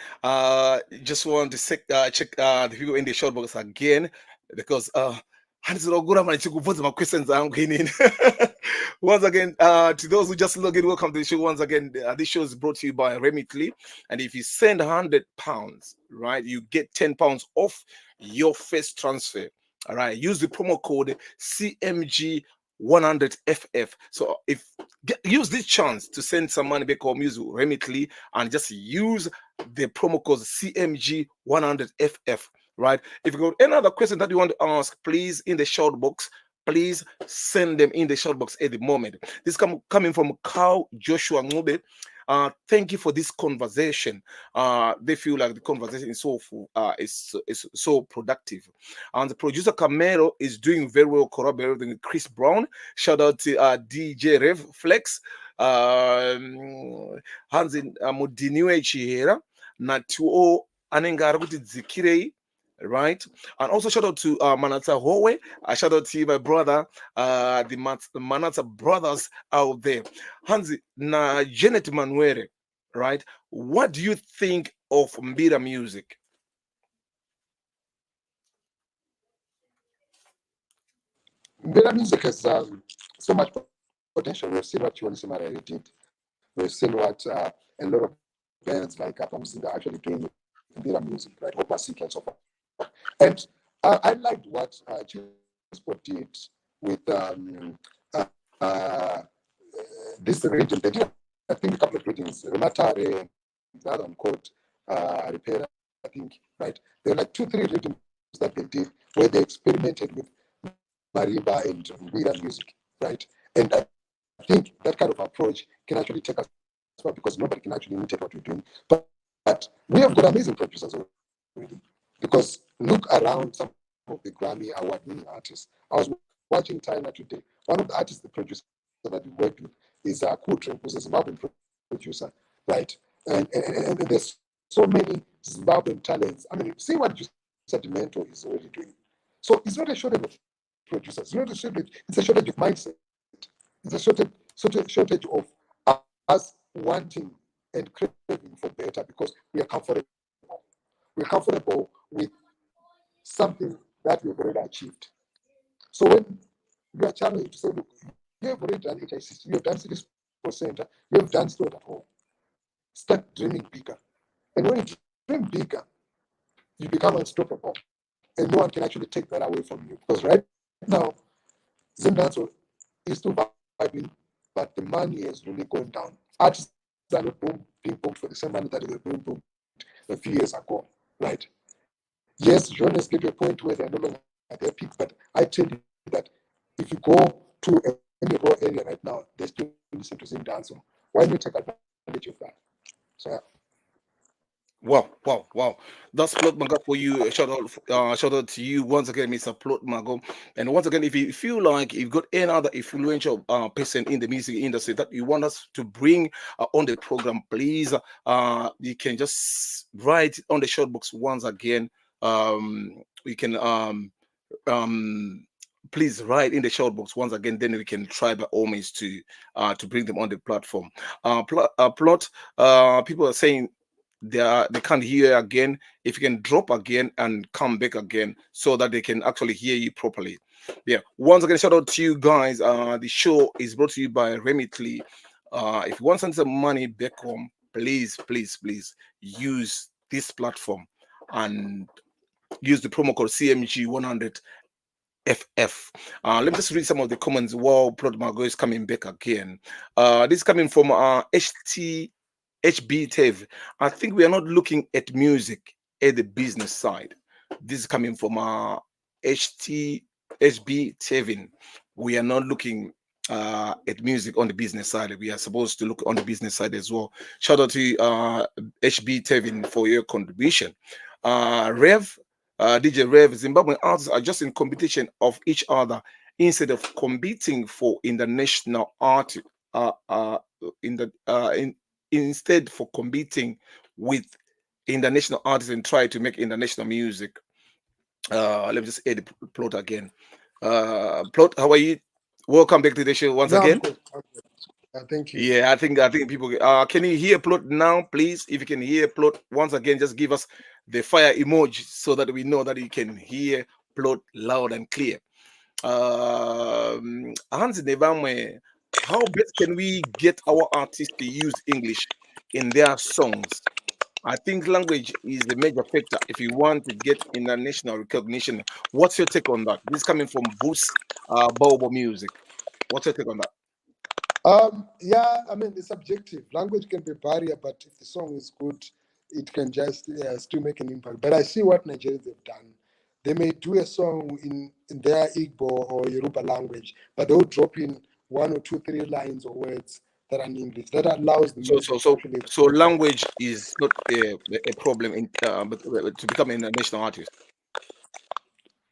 Just want to check the people in the short box again because handizirogura manichikubvunza ma-questions angu inini. Once again, to those who just log in, welcome to the show. Once again, this show is brought to you by Remitly, and if you send £100, right, you get £10 off your first transfer. All right, use the promo code CMG 100FF. So if use this chance to send some money back home, use Remitly and just use the promo code CMG 100FF. Right? If you got any other question that you want to ask, please in the short box. Please send them in the short box at the moment. This coming from Carl Joshua Ngube. Thank you for this conversation. They feel like the conversation is is so productive. And the producer Camero is doing very well, collaborating with Chris Brown. Shout out to DJ Rev Flex, Hansi Mudiniwe Chihera, Natuo Anengara kuti Zikirei. Right, and also shout out to Manata Howe. Shout out to my brother, the Manata brothers out there. Hansi na Janet Manuere, right? What do you think of Mbira music? Mbela music has so much potential. We've seen what Johnny Simarelli did. We've seen what a lot of bands like Apamuzinga are actually doing with Mbela music, right? Opa Seek and so forth. And I liked what Chispo did with this rhythm. They did, I think, a couple of rhythms. Rematare and the other one called Repair, I think, right? There were like 2, 3 rhythms that they did where they experimented with marimba and Mbira music, right? And I think that kind of approach can actually take us far because nobody can actually imitate what we're doing. But we have got amazing producers already. Because look around some of the Grammy award-winning artists. I was watching Tyler today. One of the artists, the producer that we worked with, is Kutre, who's a Zimbabwean producer, right? And there's so many Zimbabwean talents. I mean, see what Giuseppe Mento is already doing. So it's not a shortage of producers. It's not a shortage. It's a shortage of mindset. It's a shortage of us wanting and craving for better because we are comfortable. We're comfortable with something that we've already achieved. So when you are challenged to say, look, you have already done HICC, you have done City Sports Center, you have done Stored at Home. Start dreaming bigger. And when you dream bigger, you become unstoppable. And no one can actually take that away from you. Because right now, Zimbabwe is still vibing, but the money is really going down. Artists are not being booked for the same money that they were being booked a few years ago, right? Yes, journalists get to a point where they're no longer at their peak, but I tell you that if you go to any raw area right now, they still listen to Zim Danzo. Why not take advantage of that? So, yeah. Wow, wow, wow. That's Plot Mago for you. Shout out to you once again, Mr. Plot Mago. And once again, if you feel like you've got any other influential person in the music industry that you want us to bring on the program, please, you can just write on the short box once again. You can please write in the short box once again. Then we can try by all means to bring them on the platform. Plot. People are saying they can't hear again. If you can drop again and come back again so that they can actually hear you properly. Yeah, once again, shout out to you guys. The show is brought to you by Remitly. If you want to send some money back home, please, please, please use this platform and use the promo code CMG 100 FF. Let me just read some of the comments while Plot Margot is coming back again. This is coming from HB Tev. I think we are not looking at music at the business side. This is coming from HB Tevin. We are not looking at music on the business side. We are supposed to look on the business side as well. Shout out to HB Tevin for your contribution. DJ Rev, Zimbabwean artists are just in competition of each other instead of competing for international art. Uh, uh, in the instead for competing with international artists and try to make international music. Let me just add the Plot again. Plot, how are you? Welcome back to the show once No, I'm again. good. Thank you. Yeah, I think people can you hear Plot now, please? If you can hear Plot once again, just give us the fire emoji so that we know that you can hear Plot loud and clear. Hans Nevamwe, how best can we get our artists to use English in their songs? I think language is the major factor if you want to get international recognition. What's your take on that? This is coming from Boost Bobo Music. What's your take on that? Yeah, I mean, it's subjective. Language can be a barrier, but if the song is good, it can just still make an impact. But I see what Nigerians have done. They may do a song in their Igbo or Yoruba language, but they'll drop in 1 or 2, 3 lines or words that are in English. That allows the So, so, music to so, actually so express that. language is not a problem in to become an international artist.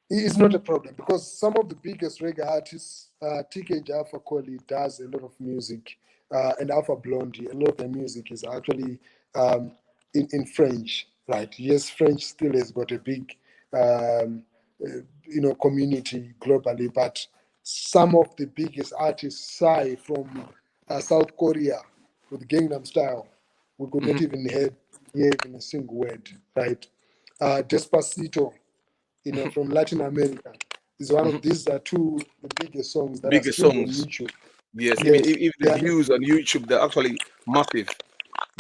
It's not a problem because some of the biggest reggae artists, TK Alpha Koli does a lot of music, and Alpha Blondie, a lot of their music is actually um, in French, right? Yes, French still has got a big, community globally, but some of the biggest artists, Psy from South Korea with Gangnam Style, we could Mhm. not even hear even a single word, right? Despacito, from Latin America. is one Hmm. of these two the biggest songs that are Bigger streamed on songs. YouTube. Yes, even Yes, even they the are views on YouTube, they're actually massive.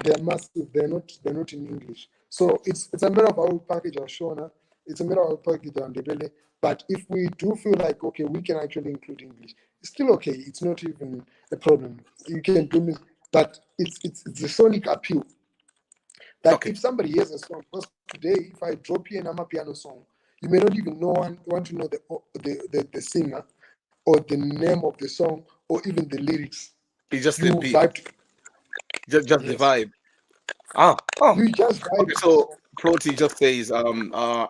they're massive. They're not in English. So it's a matter of our package or Shona. It's a matter of our package on the belly. But if we do feel like okay, we can actually include English, it's still okay. It's not even a problem. You can do me, but it's the sonic appeal that Okay. if somebody hears a song, because today if I drop you an piano song, you may not even know want to know the singer or the name of the song or even the lyrics. It's just You the beat, vibe to it. just the Yes. vibe. Ah, oh, You just vibe okay. to it. So Ploti just says,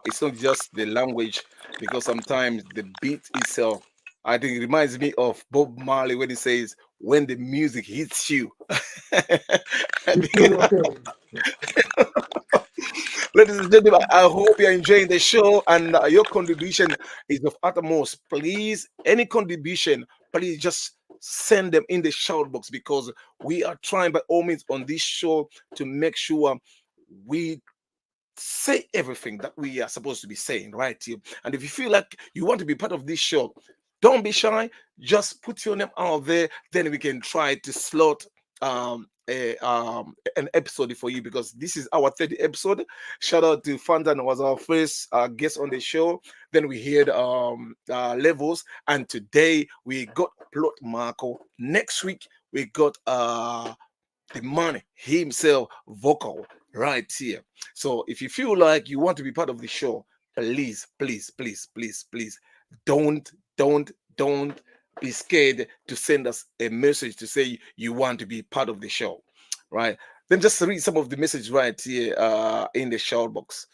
it's not just the language because sometimes the beat itself. I think it reminds me of Bob Marley when he says, "When the music hits you." I You think- feel okay. Ladies and gentlemen, I hope you're enjoying the show and your contribution is of utmost. Please, any contribution, please just send them in the shout box because we are trying by all means on this show to make sure we say everything that we are supposed to be saying right here. And if you feel like you want to be part of this show, don't be shy. Just put your name out there. Then we can try to slot an episode for you because this is our 30th episode. Shout out to Fantan was our first guest on the show. Then we heard levels, and today we got Plot Mhako. Next week we got the man himself vocal right here. So if you feel like you want to be part of the show, please, please, please, please, please don't, don't be scared to send us a message to say you want to be part of the show, right? Then just read some of the message right here in the shout box.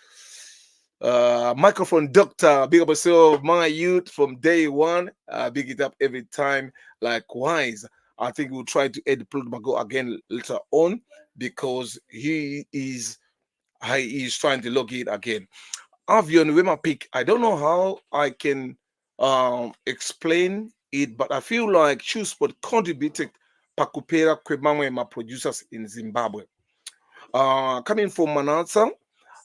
Microphone doctor, big up yourself, my youth from day one. Big it up every time. Likewise, I think we'll try to edit Mago again later on because he is trying to log in again. Avion Wema pick. I don't know how I can explain it, but I feel like Sport contributed Pakupera Kwemamwe, my producers in Zimbabwe. Coming from Manasa,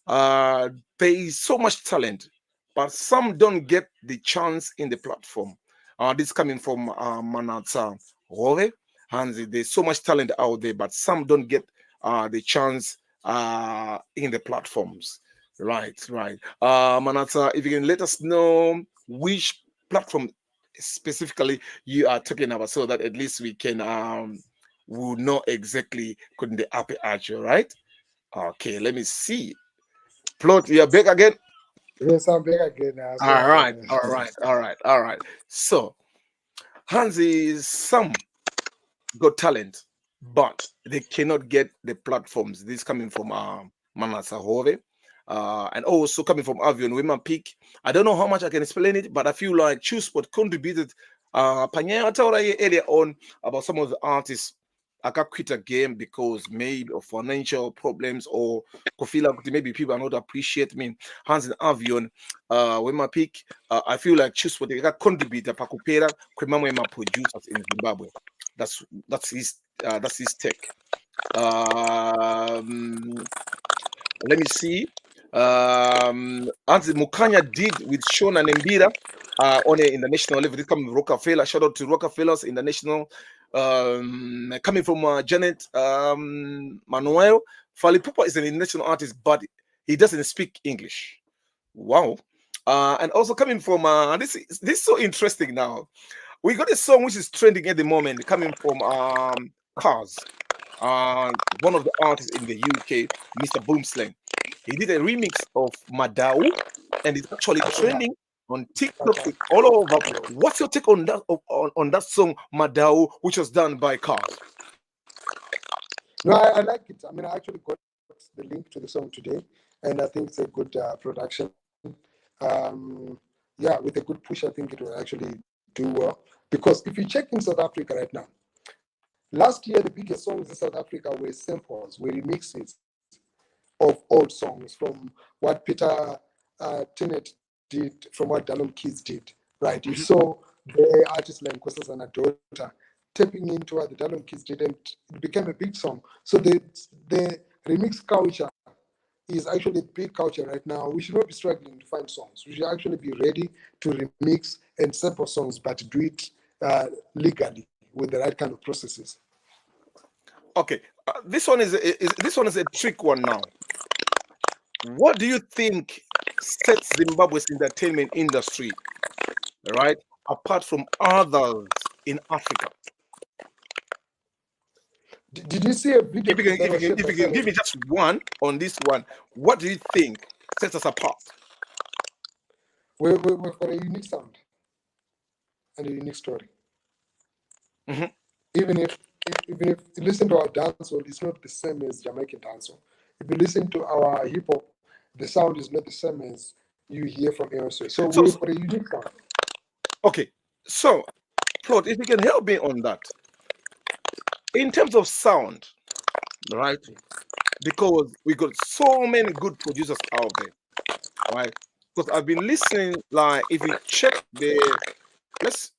uh, there is so much talent, but some don't get the chance in the platform. This coming from Manasa Rove, and there's so much talent out there, but some don't get the chance in the platforms. Right, right. Manasa, if you can let us know which platform specifically you are talking about, so that at least we can will know exactly couldn't the happy archer, right? Okay, let me see. Plot, you're back again. Yes, I'm back again now. All So right, all right, all right, all right. So Hansi, some got talent, but they cannot get the platforms. This coming from Manasa Hove, and also coming from Avion Women Peak. I don't know how much I can explain it, but I feel like Choose Sport contributed. Panyaya told earlier on about some of the artists. I got quit a game because maybe of financial problems or feel like maybe people are not appreciate me. Hans and Avion, Women Peak. I feel like Choose Sport they got contributed. Pakupera, Kwemama producers in Zimbabwe. That's his take. Um, Let me see. As Mukanya did with Sean and Mbira on a international level. This coming from Rockefeller. Shout out to Rockefellers International. Coming from Janet Manuel. Falipupa is an international artist, but he doesn't speak English. Wow. And also coming from this is so interesting now. We got a song which is trending at the moment, coming from Cars, one of the artists in the UK, Mr. Boomslang. He did a remix of Madao, and it's actually trending on TikTok. It's all over. What's your take on that on that song Madao, which was done by Cars? no, I like it. I mean, I actually got the link to the song today, and I think it's a good production. Yeah, with a good push, I think it will actually do well. Because if you check in South Africa right now, last year the biggest songs in South Africa were samples, were remixes of old songs from what Peter Tennant did, from what Dalum Kids did. Right, you Mhm. saw the artists like Nkosazana and a daughter tapping into what the Dalum Kids did, and it became a big song. So the remix culture is actually a big culture right now. We should not be struggling to find songs. We should actually be ready to remix and sample songs, but do it legally with the right kind of processes. Okay, this one is a trick one now. What do you think sets Zimbabwe's entertainment industry, right, apart from others in Africa? Did you see a video If you can, that if you was can, shared if by you can give Salem? me just one on this one, what do you think sets us apart? We've got a unique sound and a unique story. Mhm. Even if you listen to our dancehall, it's not the same as Jamaican dancehall. If you listen to our hip hop, the sound is not the same as you hear from elsewhere. So So, we've got a unique sound. okay, so Claude, if you can help me on that, in terms of sound, right? Because we got so many good producers out there, right? Because I've been listening, like if you check the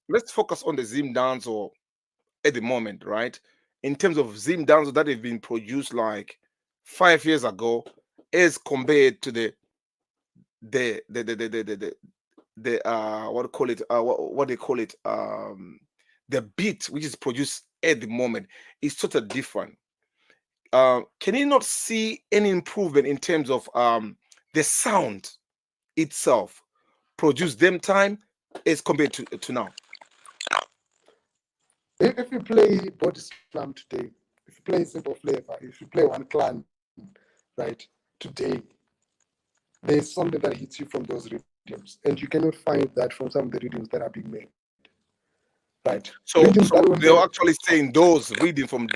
let's focus on the Zim dance or at the moment, right? In terms of Zim dance that have been produced like 5 years ago, as compared to the what do you call it what they call it the beat which is produced at the moment is totally different. Can you not see any improvement in terms of the sound itself produced them time as compared to now? If you play Body Slam today, if you play Simple Flavor, if you play One Clan, right, today, there's something that hits you from those rhythms. And you cannot find that from some of the rhythms that are being made. Right. So Rhythms that so were they're made. actually saying those reading from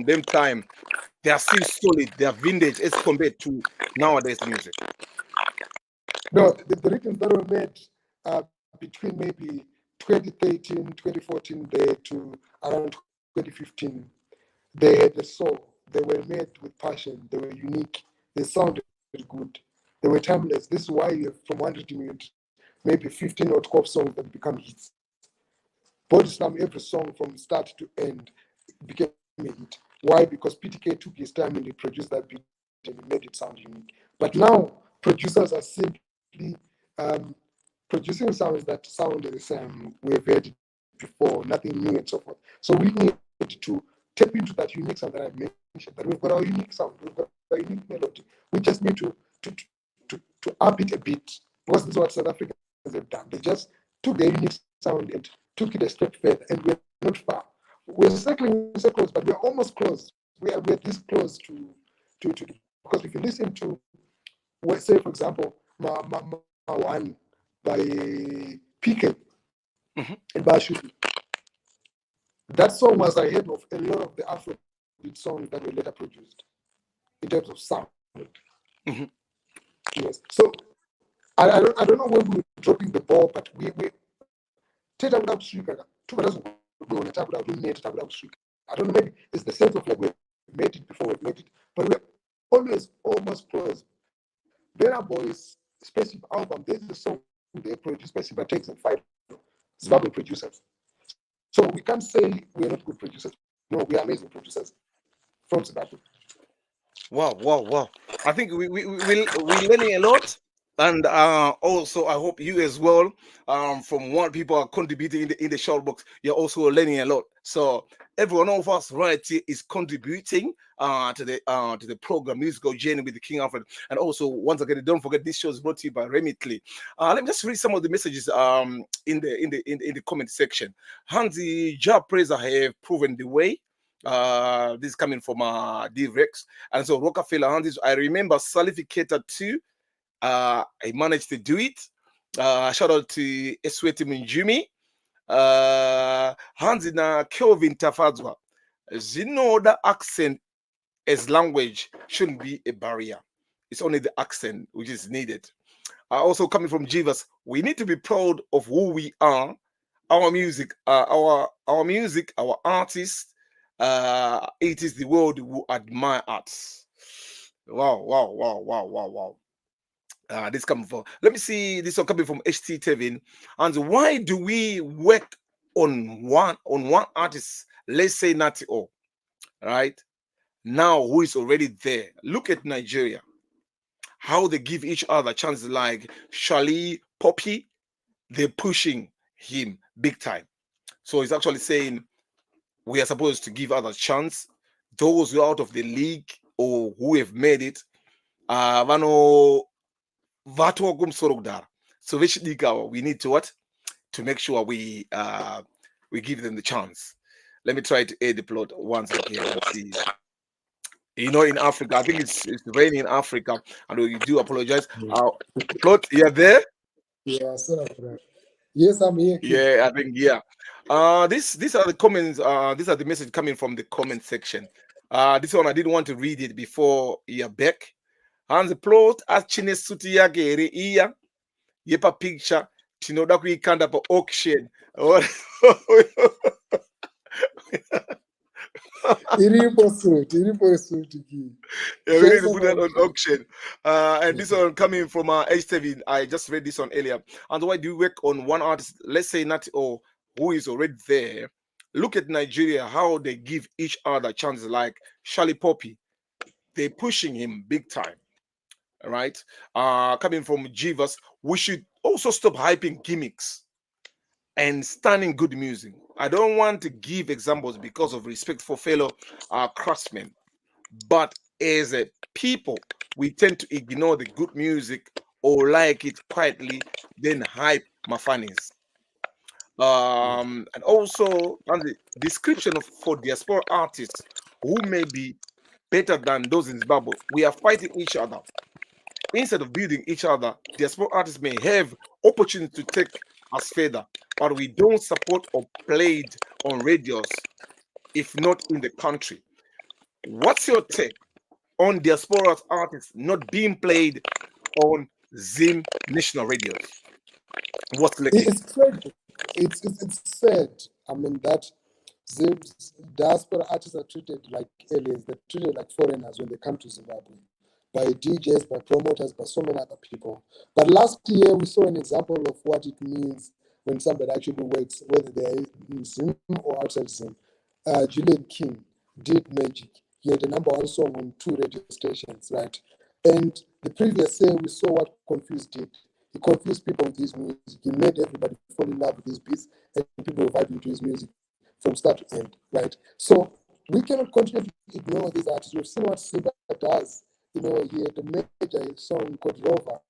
them time, they are still solid, they are vintage as compared to nowadays music. No, the rhythms that were made between maybe 2013, 2014 there to around 2015, they had the soul. They were made with passion. They were unique. They sounded good. They were timeless. This is why you have from one rhythm you had maybe 15 or 12 songs that become hits. Body Slam, every song from start to end became a hit. Why? Because PTK took his time and he produced that beat and he made it sound unique. But now producers are simply um, producing sounds that sound the same. We've heard it before, nothing new and so forth. So we need to tap into that unique sound that I mentioned. That we've got our unique sound, we've got our unique melody. We just need to up it a bit because this is what South Africans have done. They just took their unique sound and took it a step further, and we're not far. We're circling so close, but we're almost close. We're this close to because if you listen to, well, say for example, Ma One by PK and Mhm, Bashu, that song was ahead of a lot of the Afrobeat songs that were later produced in terms of sound. mhm. Yes. So I don't know when we were dropping the ball, but we Teta without Srika, two brothers will go on a tap without being made, tap without Srika. I don't know, maybe it's the sense of like we've made it before we've made it, but we're always almost close. Better Boys, Spaceship album, there's a song they produced, Spaceship takes and five Zimbabwe producers. So we can't say we're not good producers. No, we are amazing producers from Zimbabwe. Wow, wow, wow. I think we're learning a lot. And also, I hope you as well, from what people are contributing in the short box, you're also learning a lot. So every one of us right here is contributing to the program Musical Journey with the King Alfred. And also, once again, don't forget this show is brought to you by Remitly. Let me just read some of the messages in the comment section. Hansi Job Praiser have proven the way. This is coming from D-Rex. And so Rockefeller Hansis, I remember Salificator too. I managed to do it. Shout out to Esweti Minjumi. Hansi na Kelvin Tafadzwa. Zinoda accent as language shouldn't be a barrier. It's only the accent which is needed. Also coming from Jivas, we need to be proud of who we are, our music, our music, our artists. It is the world who admire us. Wow, wow, wow, wow, wow, wow. This coming from. Let me see this one coming from HT Tevin. And why do we work on one artist? Let's say Natty O, right? Now who is already there? Look at Nigeria. how they give each other chances, like Charlie Poppy, they're pushing him big time. So it's actually saying we are supposed to give others chance. Those who are out of the league or who have made it, vano vato kumsoro kudara. So we need to what? To make sure we give them the chance. Let me try to aid the plot once again and see. In Africa, I think it's raining in Africa, and we do apologize. Plot, you're there? Yeah, sorry for that. Yes, I'm here, King. Yeah, I think yeah. These are the comments. These are the message coming from the comment section. This one I didn't want to read it before you're back. And the plot achine suti yake ere iya yepa picture tinoda kuikanda pa auction. Iripo suit, King. Yeah, we Share need to some put that on option. auction. And this one coming from H7. I just read this one earlier. And why do you work on one artist? Let's say not or who is already there. Look at Nigeria, how they give each other chances. Like Charlie Poppy, they're pushing him big time. All right. Coming from Jivas, we should also stop hyping gimmicks and standing good music. I don't want to give examples because of respect for fellow craftsmen, but as a people, we tend to ignore the good music or like it quietly, then hype mafanis. And also, and the description for diaspora artists who may be better than those in Zimbabwe, we are fighting each other. Instead of building each other, diaspora artists may have opportunity to take us further, but we don't support or played on radios if not in the country. What's your take on diaspora artists not being played on Zim national radios? What's lacking? It's tragic. It's sad. I mean that the diaspora artists are treated like aliens. They're treated like foreigners when they come to Zimbabwe by DJs, by promoters, by so many other people. But last year we saw an example of what it means when somebody actually works, whether they're in Zim or outside Zim. Julian King did magic. He had a number one song on 2 radio stations, right? And the previous year we saw what Confused did. He confused people with his music. He made everybody fall in love with his beats, and people were vibing to his music from start to end, right? So we cannot continue to ignore these artists. We've seen what Simba does. He had a major song called Rover,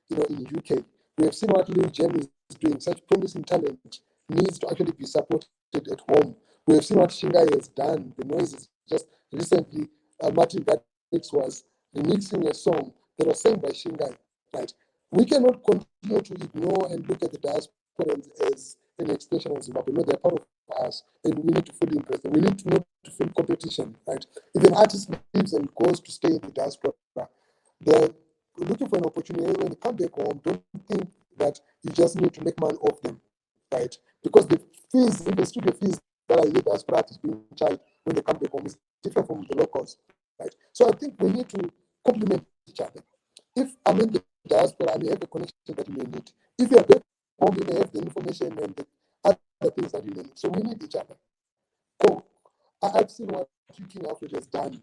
in the UK. We have seen what Lil Jem is doing. Such promising talent needs to actually be supported at home. We have seen what Shingai has done. The noises just recently, Martin Garrix was remixing a song that was sang by Shingai, right? We cannot continue to ignore and look at the diaspora as an extension of Zimbabwe. No, they're part of us, and we need to fully embrace them. We need to not to feel competition, right? If an artist leaves and goes to stay in the diaspora, they're looking for an opportunity. When they come back home, don't think that you just need to make money off them, right? Because the fees, the studio fees that I hear diaspora artists being charged when they come back home is different from the locals, right? So I think we need to complement each other. If I'm in the diaspora, I may have a connection that you may need. If you're back home, you may have the information and the other things that you may need. So we need each other. So I've seen what King Alfred has done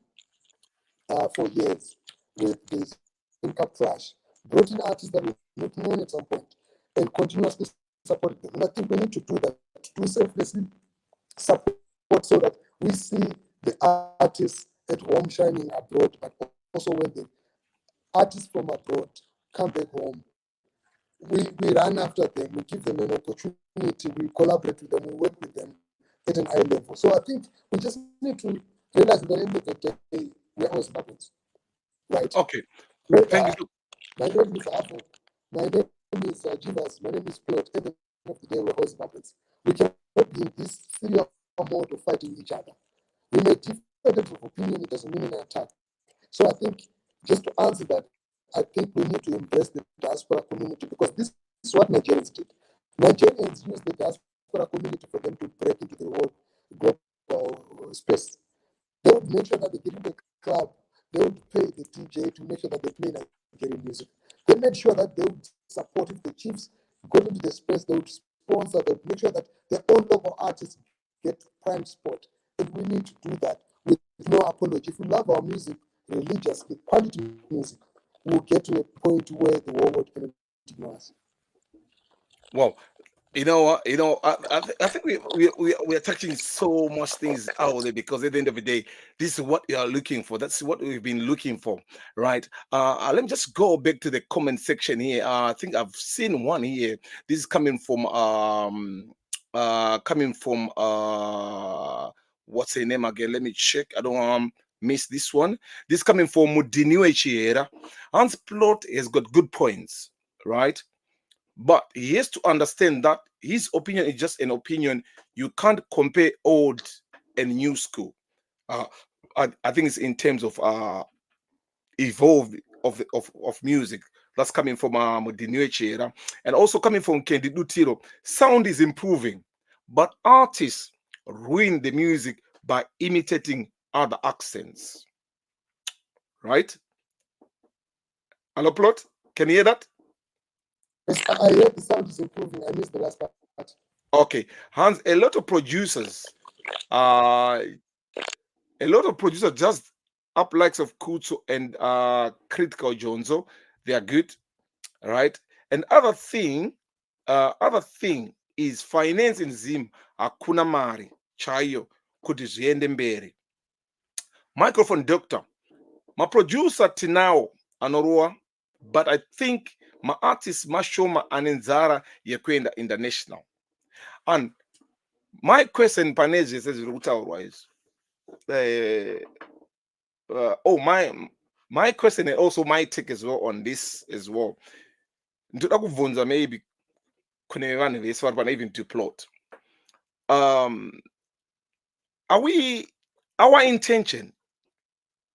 for years with this Cup Flash, brought in artists that were not known at some point, and continuously supported them. And I think we need to do that, to do selflessly support so that we see the artists at home shining abroad, but also when the artists from abroad come back home, we run after them, we give them an opportunity, we collaborate with them, we work with them at an high level. So I think we just need to realize at the end of the day, we're all Zimbabweans, right? Okay, thank you. My name is Afro, my name is Jivas, my name is Plot. At the end of the day, we're all Zimbabweans. We cannot be in this serial mode of fighting each other. We may differ of opinion, it doesn't mean an attack. So I think just to answer that, I think we need to embrace the diaspora community because this is what Nigerians did. Nigerians used the diaspora community for them to break into the whole global space. They would make sure that they get in the club, they would pay the DJ to make sure that they play Nigerian music. They made sure that they would support if the Chiefs got into the space, they would sponsor, they would make sure that their own local artists get prime spot. And we need to do that with no apology. If we love our music religiously, quality music, we'll get to a point where the whole world cannot ignore us. Well, I think we are touching so much things out there because at the end of the day, this is what you are looking for. That's what we've been looking for, right? Let me just go back to the comment section here. I think I've seen one here. This is coming from what's her name again? Let me check. I don't miss this one. This coming from Mudiniwe Chiera. Hans Plot has got good points, right? But he has to understand that his opinion is just an opinion. You can't compare old and new school. Uh, I think it's in terms of evolved of music. That's coming from Mudiniwe and also coming from Kendi Dutiro. Sound is improving, but artists ruin the music by imitating other accents. Right? Hello, Plot? Can you hear that? Yes, I heard the sound is improving. I missed the last part. Okay, Hans, a lot of producers just up likes of Kuto and Critical Jonzo. They are good, right? And other thing is financing Zim akuna mari chayo kuti zviende mberi. Microphone doctor. My producer Tinao Anorua, but I think my artist Mashoma Anenzara Yekwenda International. And my question Panezi says otherwise. My question and also my take as well on this as well. Ndoda kuvunza maybe kune vanhu vese vari pana even to plot. Our intention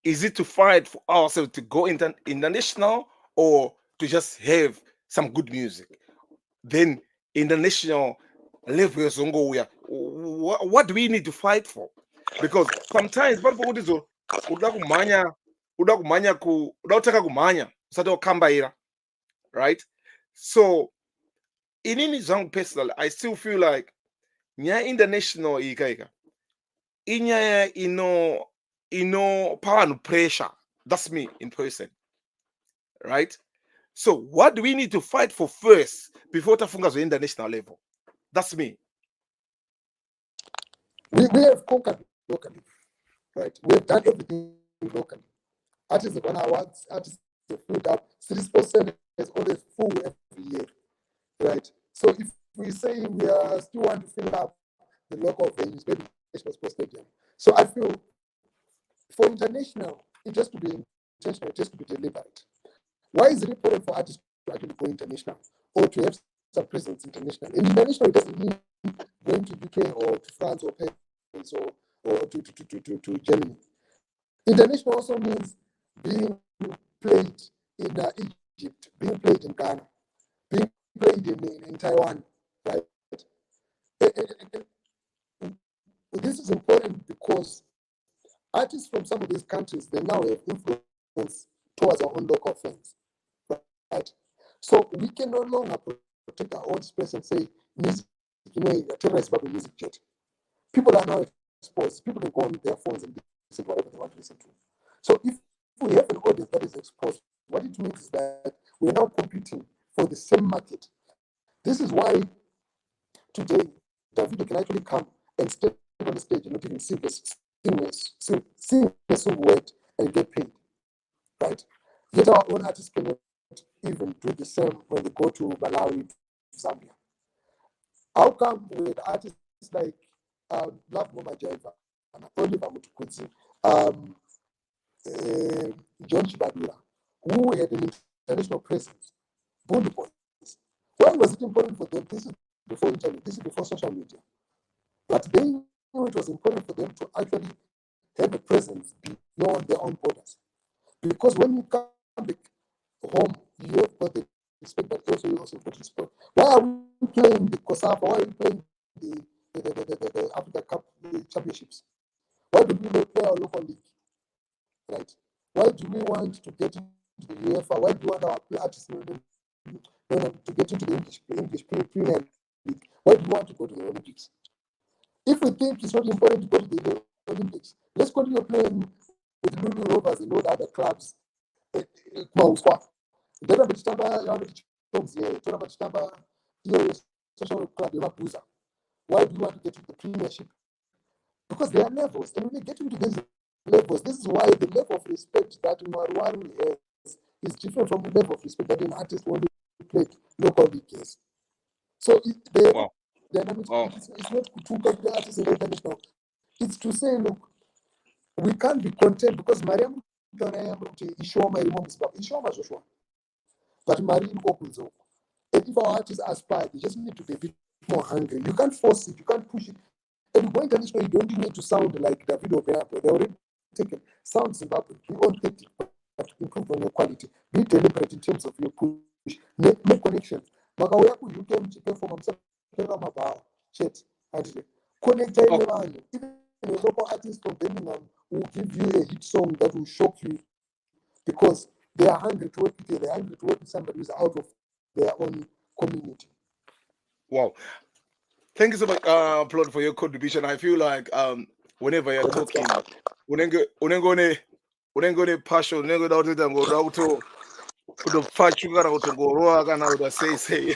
is it to fight for ourselves to go international or to just have some good music? Then international level what do we need to fight for? Because sometimes uda kutaka kumhanya usati wakambaira, right? So inini zvangu personally, I still feel like nyaya international ika inyaya ino pawanhu pressure. That's me in person, right? So what do we need to fight for first before tafunga the international level? That's me. We have conquered locally, right? We have done everything locally. Artists have won awards, artists have filled up. City Sports Center is always full every year, right? So if we say we are still want to fill up the local venues, maybe National Sports Stadium. So I feel for international, it just to be intentional, it just to be deliberate. Why is it important for artists to actually go international or to have some presence international? In international, it doesn't mean going to UK or to France or Paris or to Germany. International also means being played in Egypt, being played in Ghana, being played in Taiwan, right? This is important because artists from some of these countries, they now have influence towards our own local fans, right? So we can no longer protect our own space and say, music, terrorize about the music jet. People are now exposed. People can go on their phones and listen to whatever they want to listen to. So if we have an audience that is exposed, what it means is that we're now competing for the same market. This is why today Davido can actually come and stand on the stage and not even sing a single word and get paid, right? Yet our own artists cannot even do the same when they go to Malawi, to Zambia. How come with artists like Love Mama Jaiva, Oliver Mutukudzi, John Chibadura, who had an international presence, Bundy Boys? Why was it important for them? This is before internet, this is before social media. But they knew it was important for them to actually have a presence beyond their own borders. Because when you come back home, you have got the respect, but also you also got respect. Why are we playing the COSAFA? Why are we playing the Africa Cup championships? Why do we not play our local league? Right? Why do we want to get into the UEFA? Why do we want our artists to get into the English Premier League? Why do we want to go to the Olympics? If we think it's not important to go to the Olympics, let's continue playing with Lulu Rovers and all the other clubs kumauswa ndoda tichitamba yavano tichitoms here toramba tichitamba iyo social club yemabuza. Why do you want to get to the premiership? Because there are levels, and when you get into these levels, this is why the level of respect that Marwan has is different from the level of respect that an artist wants to play local league has. So the Wow. dynamics, Wow. it's not to take the artist and international. It's to say, look, we can't be content because Mariam Ishoma Ishoma Joshua. But Mariam Kokunzo. And if our artists aspire, they just need to be a bit more hungry. You can't force it, you can't push it. And going international, you don't need to sound like David Obeapo. They already taken sound Zimbabwe, be authentic, but improve on your quality. Be deliberate in terms of your push. Make connections. Makauya ku UK mchiperform msapera mabao. Chat. Connect Oh, everyone. Even a local artist from Birmingham will give you a hit song that will shock you because they are hungry to work with you. They are hungry to work with somebody who's out of their own community. wow. Thank you so much, Plot, for your contribution. I feel like whenever you're talking, unengone passion, unengone auto kutopfachukana kutongoroa kana utasei.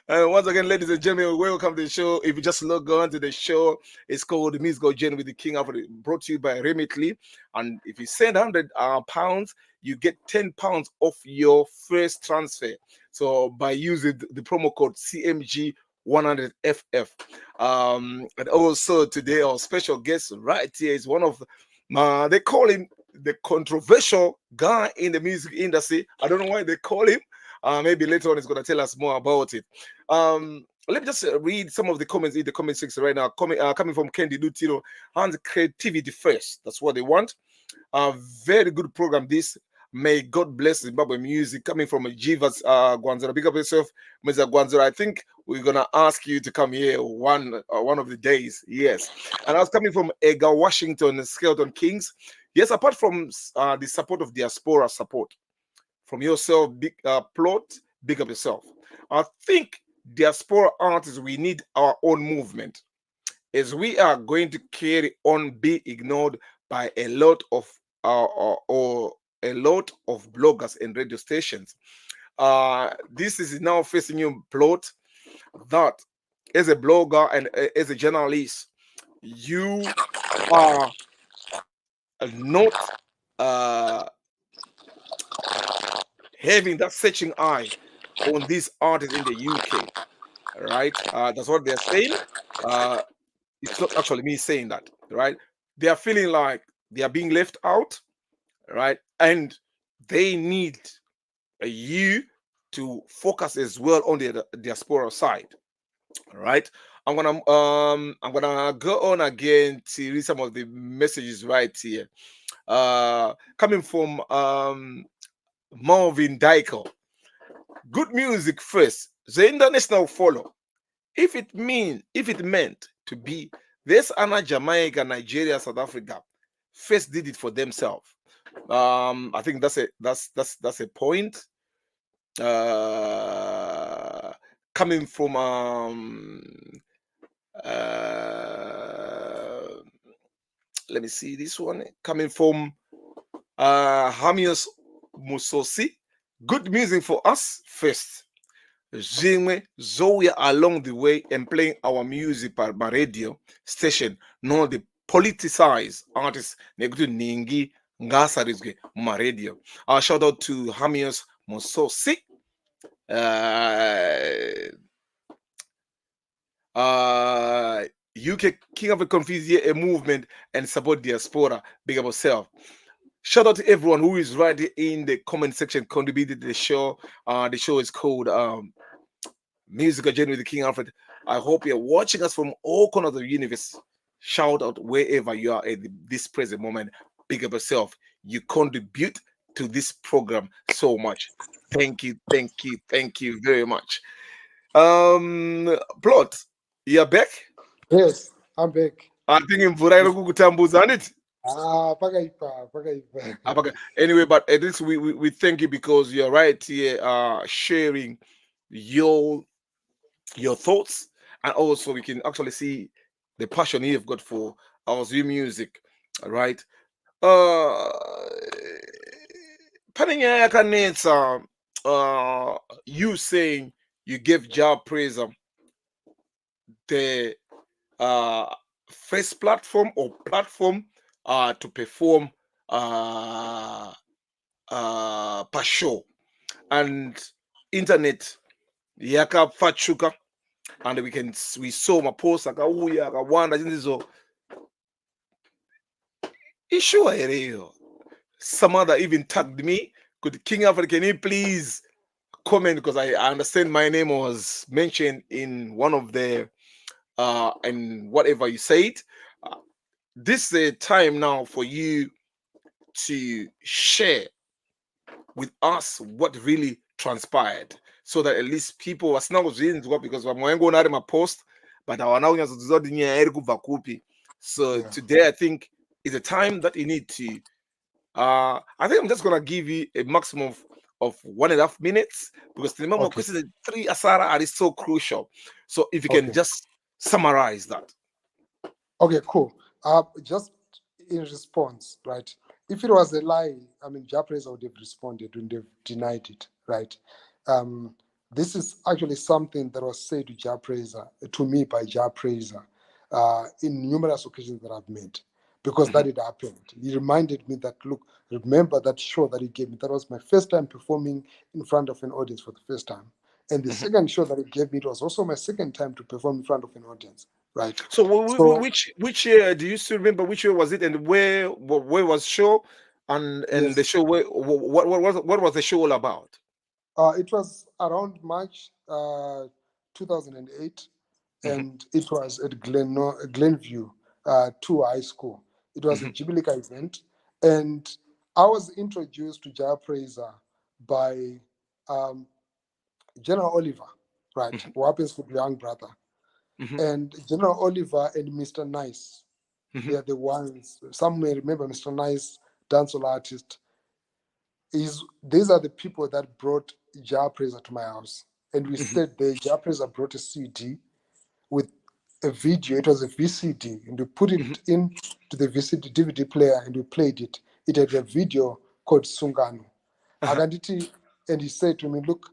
And once again, ladies and gentlemen, welcome to the show. If you just log on to the show, it's called Musical Journey with the King Alfred, brought to you by Remitly. And if you send £100, you get £10 off your first transfer. So by using the promo code CMG 100FF. And also today our special guest right here is one of they call him the controversial guy in the music industry. I don't know why they call him. Maybe later on he's going to tell us more about it. Let me just read some of the comments in the comment section right now. Coming from Kendi Dutino, and creativity first. That's what they want. A very good program this. May God bless Zimbabwe music. Coming from Jivas Gwanzara. Big up yourself, Mr. Gwanzara. I think we're gonna ask you to come here one of the days. Yes. And I was coming from Edgar Washington, Skeleton Kings. Yes, apart from the support of diaspora support from yourself, big Plot, big up yourself. I think diaspora artists, we need our own movement, as we are going to carry on be ignored by a lot of or a lot of bloggers and radio stations. This is now facing you, Plot, that as a blogger and as a journalist, you are not having that searching eye on these artists in the UK, right? That's what they're saying. It's not actually me saying that, right? They are feeling like they are being left out, right? And they need you to focus as well on the diaspora side, right? I'm gonna go on again to read some of the messages right here. Coming from Marvin Dykel. Good music first, the international follow. If it meant to be, this Anna, Jamaica, Nigeria, South Africa first did it for themselves. I think that's a point. Coming from let me see this one. Coming from Hamios Musosi. Good music for us first. Zimwe Zoya along the way and playing our music by radio station, not the politicized artists Negutu Ningi Ngasarizge ma radio. Shout out to Hamios Musosi. UK King of the Confused a movement and support diaspora. Big up yourself. Shout out to everyone who is right in the comment section contributed to the show. The show is called Musical Journey with the King Alfred. I hope you're watching us from all corners of the universe. Shout out wherever you are at this present moment. Big up yourself. You contribute to this program so much. Thank you very much. Plot, you're back. Yes, I'm back. I think in Vurairo kukutambuza it. Pakaipa. Anyway, but at least we thank you because you're right here sharing your thoughts, and also we can actually see the passion you've got for our Zim music. All right. pane nyaya yakanetsa, you saying you give Jah praise, the first platform or platform to perform per show, and internet yakafachuka, and we saw mapost akauya akawanda chinzizo issue here. Some other even tagged me. Could King Alfred, can you please comment, because I understand my name was mentioned in one of the and whatever you said. Uh, this is a time now for you to share with us what really transpired, so that at least people wasinangozvinzwa, because vamwe vaingoona ari mapost but havana kunyatsodzidzwa kuti nyaya iri kubva kupi. So Yeah. today I think is a time that you need to I think I'm just gonna give you a maximum of 1.5 minutes, because the number of Okay. questions 3 asara are so crucial. So if you can Okay. just summarize that. Okay, cool. Just in response, right? If it was a lie, I mean, Japanese would have responded when they've denied it, right? This is actually something that was said to to me by Japanese, in numerous occasions that I've made, because that had happened. He reminded me that, look, remember that show that he gave me? That was my first time performing in front of an audience for the first time. And the second show that he gave me, it was also my second time to perform in front of an audience. Right. So So which year do you still remember? Which year was it, and where was show, and yes, the show, what was the show all about? it was around March 2008, Mhm, and it was at Glenview 2 High School. It was a mhm, Jubilica event, and I was introduced to Jaya Praiser by um, General Oliver, right, mhm, who happens to be young brother. mhm, And General Oliver and Mr. Nice, mhm, they are the ones. Some may remember Mr. Nice, dancehall artist. These are the people that brought Jah Praiser to my house. And we mhm, stayed there. Jah Praiser brought a CD with a video. It was a VCD, and we put mhm, it into the VCD DVD player and we played it. It had a video called Sungano. uh-huh. Aganditi, and he said to me, look,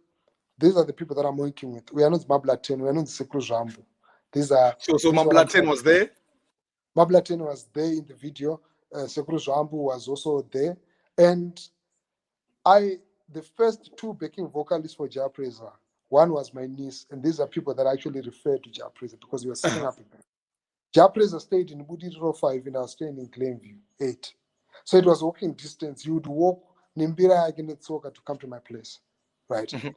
these are the people that I'm working with. We are not Mablaten, we are not Sekru Jambu. So This is what I'm Mablaten trying was to do. there. Mablaten was there in the video. Sekru Jambu was also there. And the first two backing vocalists for Jah Praiser, one was my niece, and these are people that actually refer to Jah Praiser because we were setting Uh-huh. up a band. Jah Praiser stayed in Budiro 5 and I was staying in Glenview 8. So it was walking distance. You would walk Nimbira Agenetsoka to come to my place, right? Mhm,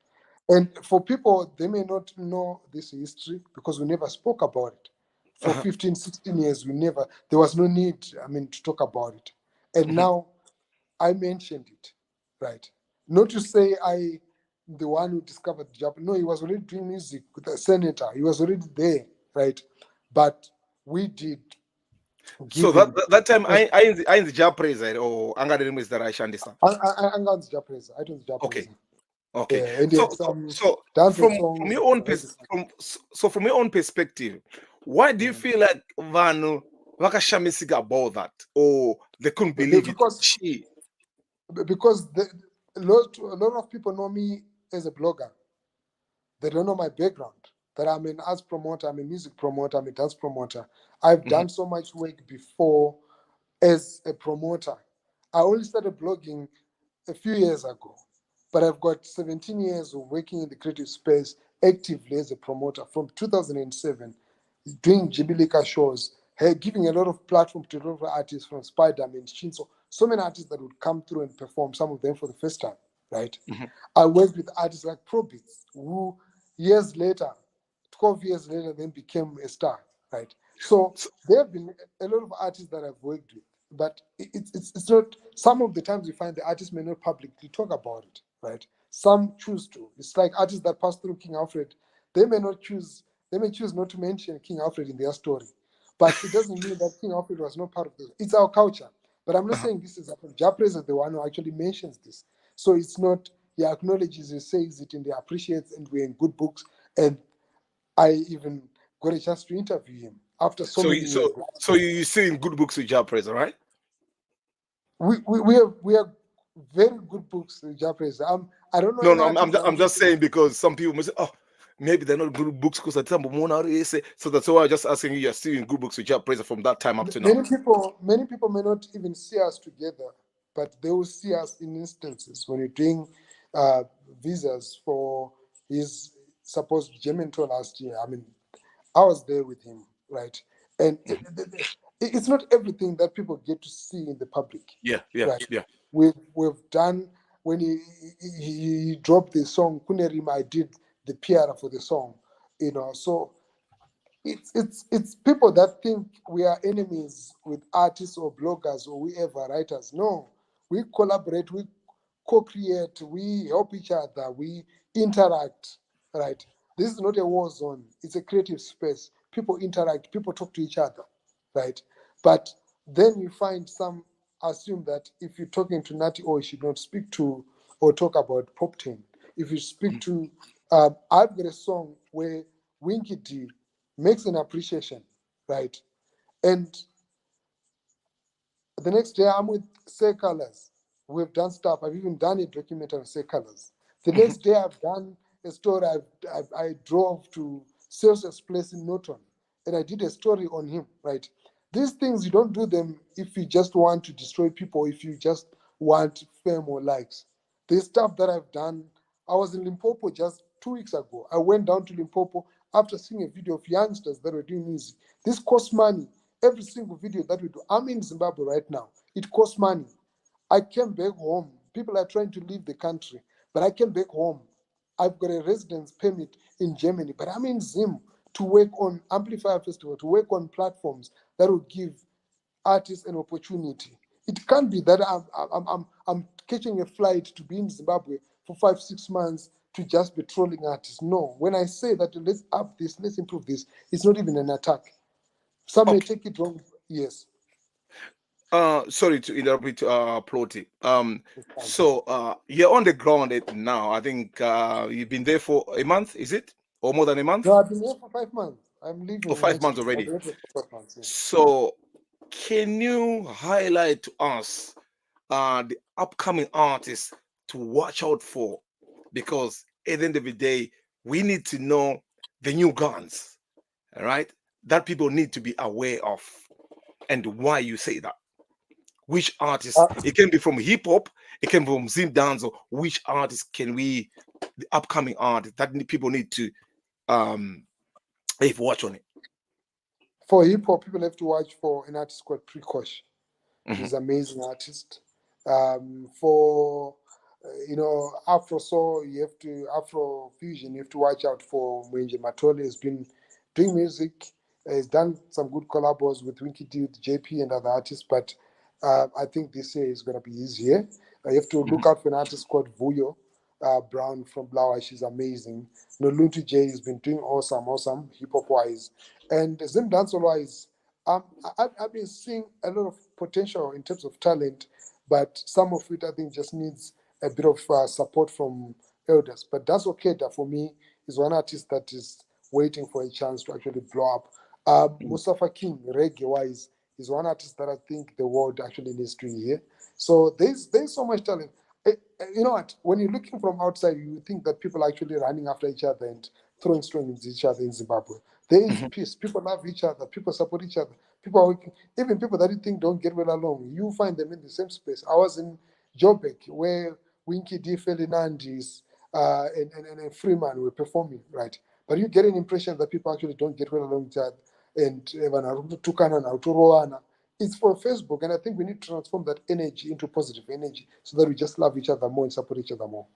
And for people, they may not know this history because we never spoke about it. For uh-huh, 15, 16 years, there was no need, to talk about it. And mhm, now I mentioned it, right? Not to say the one who discovered Japan. No, he was already doing music with a senator. He was already there, right? But we did so give him that time first. I in the job praise, or angare is that I understand. I got Japanese. I don't Okay. Japanese. Okay. Yeah, and he So had some dance from songs. your own from your own perspective, why do you feel like vanhu vakashamisika about that, or they couldn't believe it? Because Gee. because a lot of people know me as a blogger. They don't know my background. That I'm an arts promoter, I'm a music promoter, I'm a dance promoter. I've Mhm, done so much work before as a promoter. I only started blogging a few years ago, but I've got 17 years of working in the creative space actively as a promoter from 2007, doing Jibilika shows, giving a lot of platform to a lot of artists from Spider-Man, Shinso, so many artists that would come through and perform, some of them for the first time, right? mhm. I worked with artists like Probits, who years later, 12 years later, then became a star, right? So So, there have been a lot of artists that I've worked with, but it's not, some of the times you find the artists may not publicly talk about it, right? Some choose to. It's like artists that pass through King Alfred, they may choose not to mention King Alfred in their story. But it doesn't mean that King Alfred was not part of this. It's our culture. But I'm not uh-huh. saying this is happening. Japres is the one who actually mentions this. So it's not, he acknowledges, he says it, and he appreciates, and we're in good books. And I even got a chance to interview him after so So many years. you see in good books with job praise, all right? We have very good books in Japanese. I don't know No, any no, artist that I'm just saying because some people may say, oh, maybe they're not good books because at some point, so that's why I'm just asking you. You're still in good books with your praise from that time up to now. many people may not even see us together, but they will see us in instances when you're doing uh, visas for his supposed German tour last year. I mean, I was there with him, right? And it's not everything that people get to see in the public, Yeah, yeah, right? yeah. We've done when he dropped the song Kunerima. I did the PR for the song, So it's people that think we are enemies with artists or bloggers or whoever writers. No, we collaborate, we co-create, we help each other, we interact, right? This is not a war zone, it's a creative space. People interact, people talk to each other, right? But then you find some assume that if you're talking to Natty, or you should not speak to or talk about Pop 10. If you speak to I've got a song where Winky D makes an appreciation, right? And the next day, I'm with Say Colors. We've done stuff. I've even done a documentary on Say Colors. The next day, I've done a story. I drove to Celsius Place in Norton, and I did a story on him, right? These things, you don't do them if you just want to destroy people, if you just want fame or likes. The stuff that I've done, I was in Limpopo just 2 weeks ago. I went down to Limpopo after seeing a video of youngsters that were doing music. This costs money. Every single video that we do, I'm in Zimbabwe right now. It costs money. I came back home. People are trying to leave the country, but I came back home. I've got a residence permit in Germany, but I'm in Zim to work on Amplifier Festival, to work on platforms that will give artists an opportunity. It can't be that I'm catching a flight to be in Zimbabwe for 5 6 months to just be trolling artists. No, when I say that let's up this, let's improve this, it's not even an attack. Some may Okay. take it wrong. Yes, Sorry to interrupt, Ploti. it's fine. So you're on the ground now. I think you've been there for a month, is it, or more than a month, No, I've been here for 5 months. I'm or leaving 5 months 19th. I've already? been here for 5 months. Yeah. So can you highlight to us the upcoming artists to watch out for? Because at the end of the day, we need to know the new guns, all right? That people need to be aware of, and why you say that. Which artists? Uh, It can be from hip hop, it can be from zim dance. Or which artists can we? The upcoming artists that people need to um if watch on it. for hip hop, people have to watch for an artist called Precosh. Mhm, He's an amazing artist. For Afro soul, you have to Afro fusion. You have to watch out for Mwenje Matole. Has been doing music. He's done some good collabos with Winky D, with JP, and other artists. But I think this year is going to be his year. You have to mhm, look out for an artist called Vuyo Brown from Blawa. She's amazing. Noluntu J has been doing awesome hip hop wise, and Zim dancehall wise. I've been seeing a lot of potential in terms of talent, but some of it I think just needs a bit of support from elders. But that's okay. That for me is one artist that is waiting for a chance to actually blow up. mhm, Mustafa King, reggae wise, is one artist that I think the world actually needs to hear. So there's so much talent. You know what? When you're looking from outside, you think that people are actually running after each other and throwing stones at each other in Zimbabwe. There is mhm, peace. People love each other. People support each other. People are working. Even people that you think don't get well along, you find them in the same space. I was in Joburg where Winky D, Ferdinandis, and Freeman were performing, right? But you get an impression that people actually don't get well along with each other. And tukana na utoroana. It's for Facebook, and I think we need to transform that energy into positive energy so that we just love each other more and support each other more.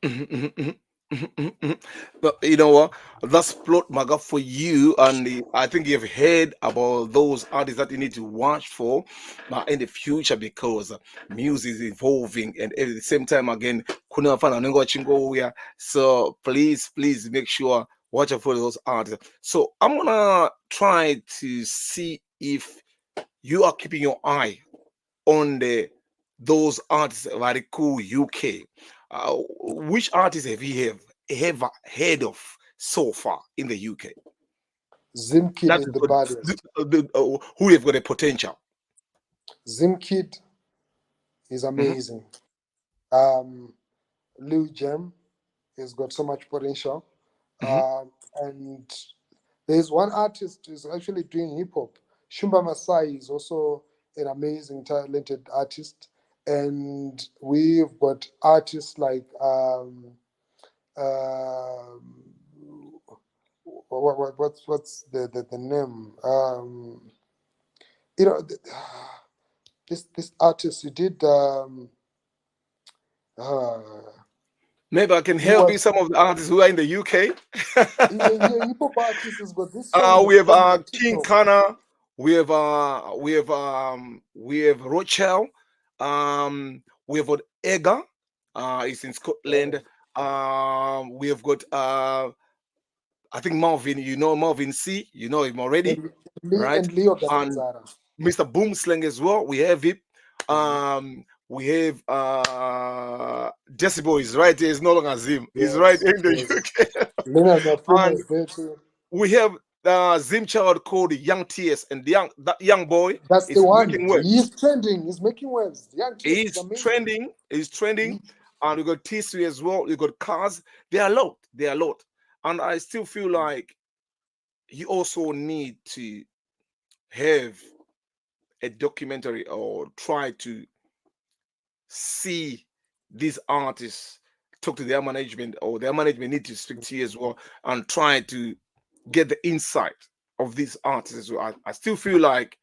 mhm, mhm, mhm, mhm, mhm, mhm. But you know what? That's plot maga for you, and I think you've heard about those artists that you need to watch for in the future because music is evolving, and at the same time again, kuna fana nengo chingo ya. So please make sure watch out for those artists. So I'm gonna try to see if you are keeping your eye on the those artists very cool UK. Which artists have you ever heard of so far in the UK? Zimkid That is is the good. baddest. Who have got a potential. Zimkid is Mhm. amazing. Um, Lil Jem has got so much potential. Mhm. And there's one artist who's actually doing hip hop. Shumba Masai is also an amazing, talented artist. And we've got artists like um, what's the name? You know, this artist he did. Uh, Maybe I can he help you. was Some of the artists who are in the UK. yeah, hip hop artist has got this song We that's have trending on King TikTok. Kana. We have Rochelle. We have got Ega. It's in Scotland. We have got I think Marvin. You know Marvin C. You know him already, right? And Leo And Gananzara. Mr. Boomslang as well. We have it. Mhm. We have Jesse Boy is right here. He's no longer Zim. He's right Yes, in the yes. UK. Leonard Mapfumo And is there too. we have Zim child called Young TS, and that young boy That's the is one. making He's waves. trending. He's making waves. Young TS is He's amazing. trending. He's trending. He, And we got TC as well. We got cars. They are a lot. They are a lot. And I still feel like you also need to have a documentary or try to see these artists, talk to their management, or their management need to speak to you as well and try to get the insight of these artists as well. I still feel like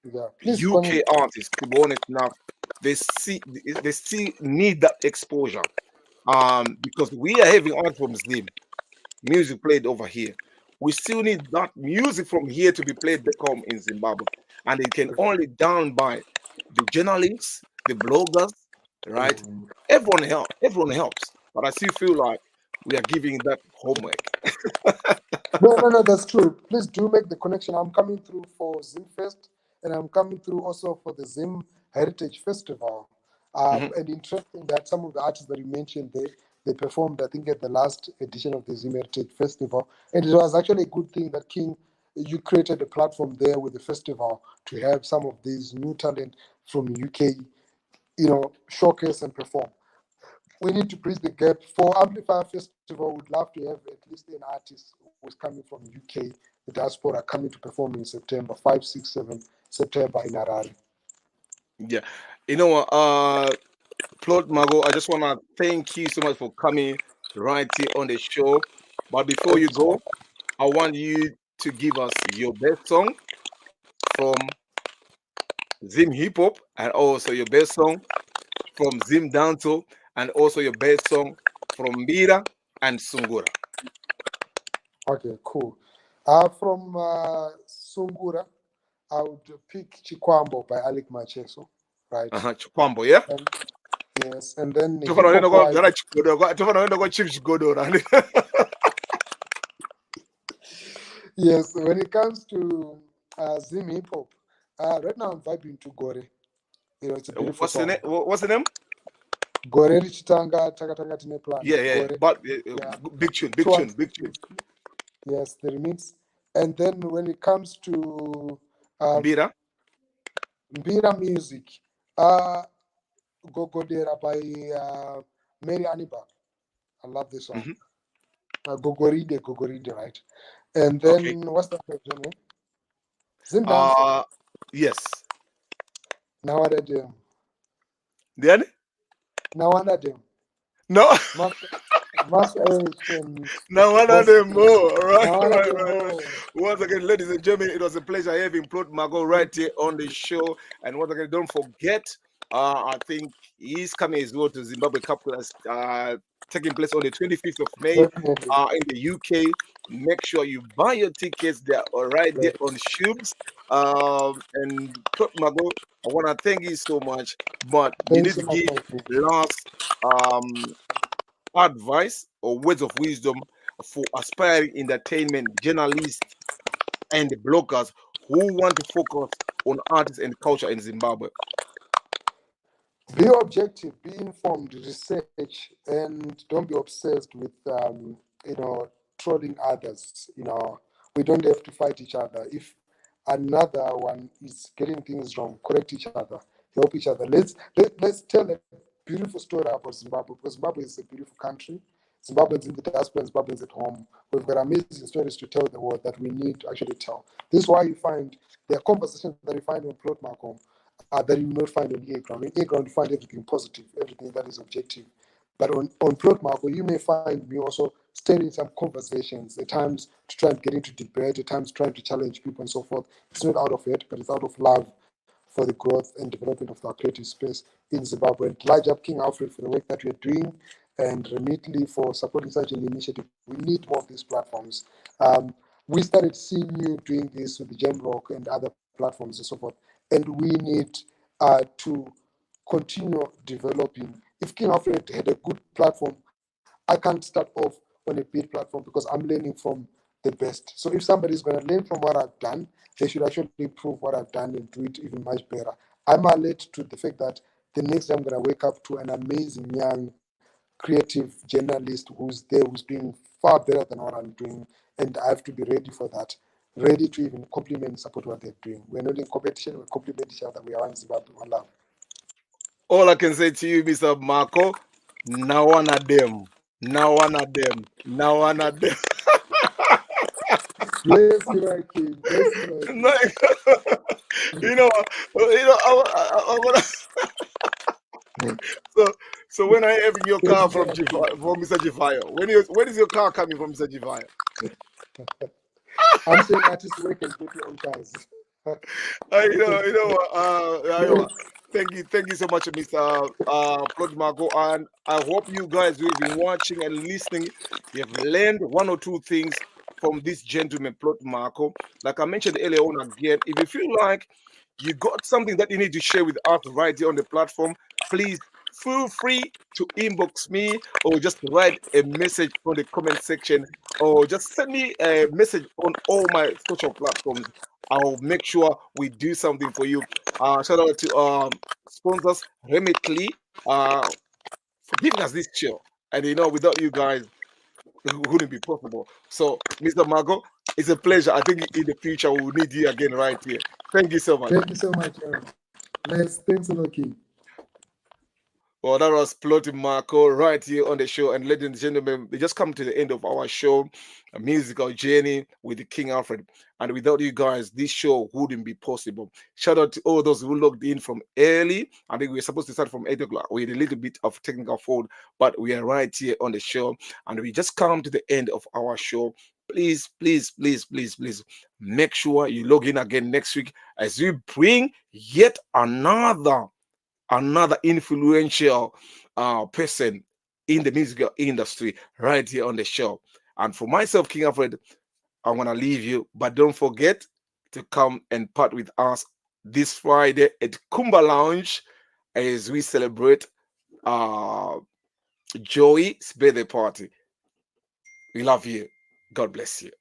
yeah. Please UK connect. artists, to be honest enough, they still need that exposure. Because we are having art from Zim, music played over here. We still need that music from here to be played back home in Zimbabwe. And it can only done by the journalists, the bloggers, right? Mm. Everyone helps. But I still feel like we are giving that homework. No, no, no, that's true. Please do make the connection. I'm coming through for Zim Fest, and I'm coming through also for the Zim Heritage Festival. Mhm. And interesting that some of the artists that you mentioned, they performed, I think, at the last edition of the Zim Heritage Festival. And it was actually a good thing that King, you created a platform there with the festival to have some of these new talent from UK, showcase and perform. We need to bridge the gap. For Amplifier Festival, we'd love to have at least an artist who's coming from UK, the diaspora, coming to perform in September, 5, 6, 7 September in Harare. Yeah. You know what? Claude Mago, I just want to thank you so much for coming right here on the show. But before Thank you you so much. go, I want you to give us your best song from Zim Hip Hop and also your best song from Zim Danto and also your best song from Mira and Sungura. Okay, cool. From Sungura, I would pick Chikwambo by Alec Macheso, right? Chikwambo, yeah? And yes, and then Tofana hip wenda hop kwa wise, gara chigodo, tofana wenda kwa chief chigodo, right? yes, when it comes to Zim hip hop, right now I'm vibing to Gore. It's a beautiful What's the name? song. What's the name? Gore richitanga takatanga tine plan. Yeah, yeah, Gore, but yeah, big tune, big tune, big tune. 260. Yes, the remix. And then when it comes to um, Mbira. Mbira music, uh, Gogodera by Mary Aniba. I love this song. Hmm. Gogoride, right? And Okay. then what's that name? Zim Danso. Uh, yes. Now what I do? Then Now what I do? no, Master H and no one of what's them more. Right, now what I right, do? right, right. Once again, ladies and gentlemen, it was a pleasure having Plot Margot right here on the show. And once again, don't forget, I think he's coming as well to Zimbabwe Cup that's taking place on the 25th of May Definitely. in the UK. Make sure you buy your tickets. They're all right there on Shubes. And Plot Margot, I want to thank you so much, but you need Thanks to so much, give my friend. last um advice or words of wisdom for aspiring entertainment journalists and bloggers who want to focus on artists and culture in Zimbabwe? Be objective, be informed, research, and don't be obsessed with trolling others. We don't have to fight each other. If another one is getting things wrong, correct each other, help each other. Let's tell them beautiful story about Zimbabwe, because Zimbabwe is a beautiful country. Zimbabweans in the diaspora and Zimbabweans at home. We've got amazing stories to tell the world that we need to actually tell. This is why you find there are conversations that you find on Plot Mhako that you will not find on E ground. On E ground, you find everything positive, everything that is objective. But on Plot Mhako, you may find me also staying in some conversations, at times to try and get into debate, at times trying to challenge people and so forth. It's not out of hate, but it's out of love for the growth and development of our creative space in Zimbabwe. And large up King Alfred for the work that we're doing, and Remitly for supporting such an initiative. We need more of these platforms. We started seeing you doing this with the Gem Rock and other platforms and so forth, and we need to continue developing. If King Alfred had a good platform, I can't start off on a big platform because I'm learning from the best. So if somebody's going to learn from what I've done, they should actually improve what I've done and do it even much better. I'm alert to the fact that the next day I'm going to wake up to an amazing young creative journalist who's there, who's doing far better than what I'm doing, and I have to be ready for that, ready to even compliment and support what they're doing. We're not in competition, we compliment each other. We are one Zimbabwe, one love. All I can say to you, Mr. Mhako, now one of them. Now one of them. Now one of them. Bless you, my king. Bless you, my No, king. you know, I wanna, so so when I having your Thank car you so from much, king. from Mr. Jivaya, when is your car coming from Mr. Jivaya? I'm saying artists work and put your own cars. Iowa. Yes. Thank you so much, Mr. Plot Marco, and I hope you guys who have been watching and listening, you have learned one or two things from this gentleman, Plot Marco. Like I mentioned earlier on again, if you feel like you got something that you need to share with us right here on the platform, please feel free to inbox me or just write a message on the comment section or just send me a message on all my social platforms. I'll make sure we do something for you. Shout out to sponsors Remitly for giving us this show. And without you guys, it wouldn't be possible. So, Mr. Margot, it's a pleasure. I think in the future we'll need you again right here. Thank you so much. Thank you so much. Nice. Thanks a lot, King. Well, that was Plotting Marco right here on the show. And ladies and gentlemen, we just come to the end of our show, a musical journey with the King Alfred. And without you guys, this show wouldn't be possible. Shout out to all those who logged in from early. I think we were supposed to start from 8 o'clock. We had a little bit of technical fault, but we are right here on the show. And we just come to the end of our show. Please, please, please, please, please make sure you log in again next week as we bring yet another influential person in the musical industry right here on the show. And for myself, King Alfred, I'm going to leave you, but don't forget to come and part with us this Friday at Kumba Lounge as we celebrate uh, Joey's birthday party. We love you. God bless you.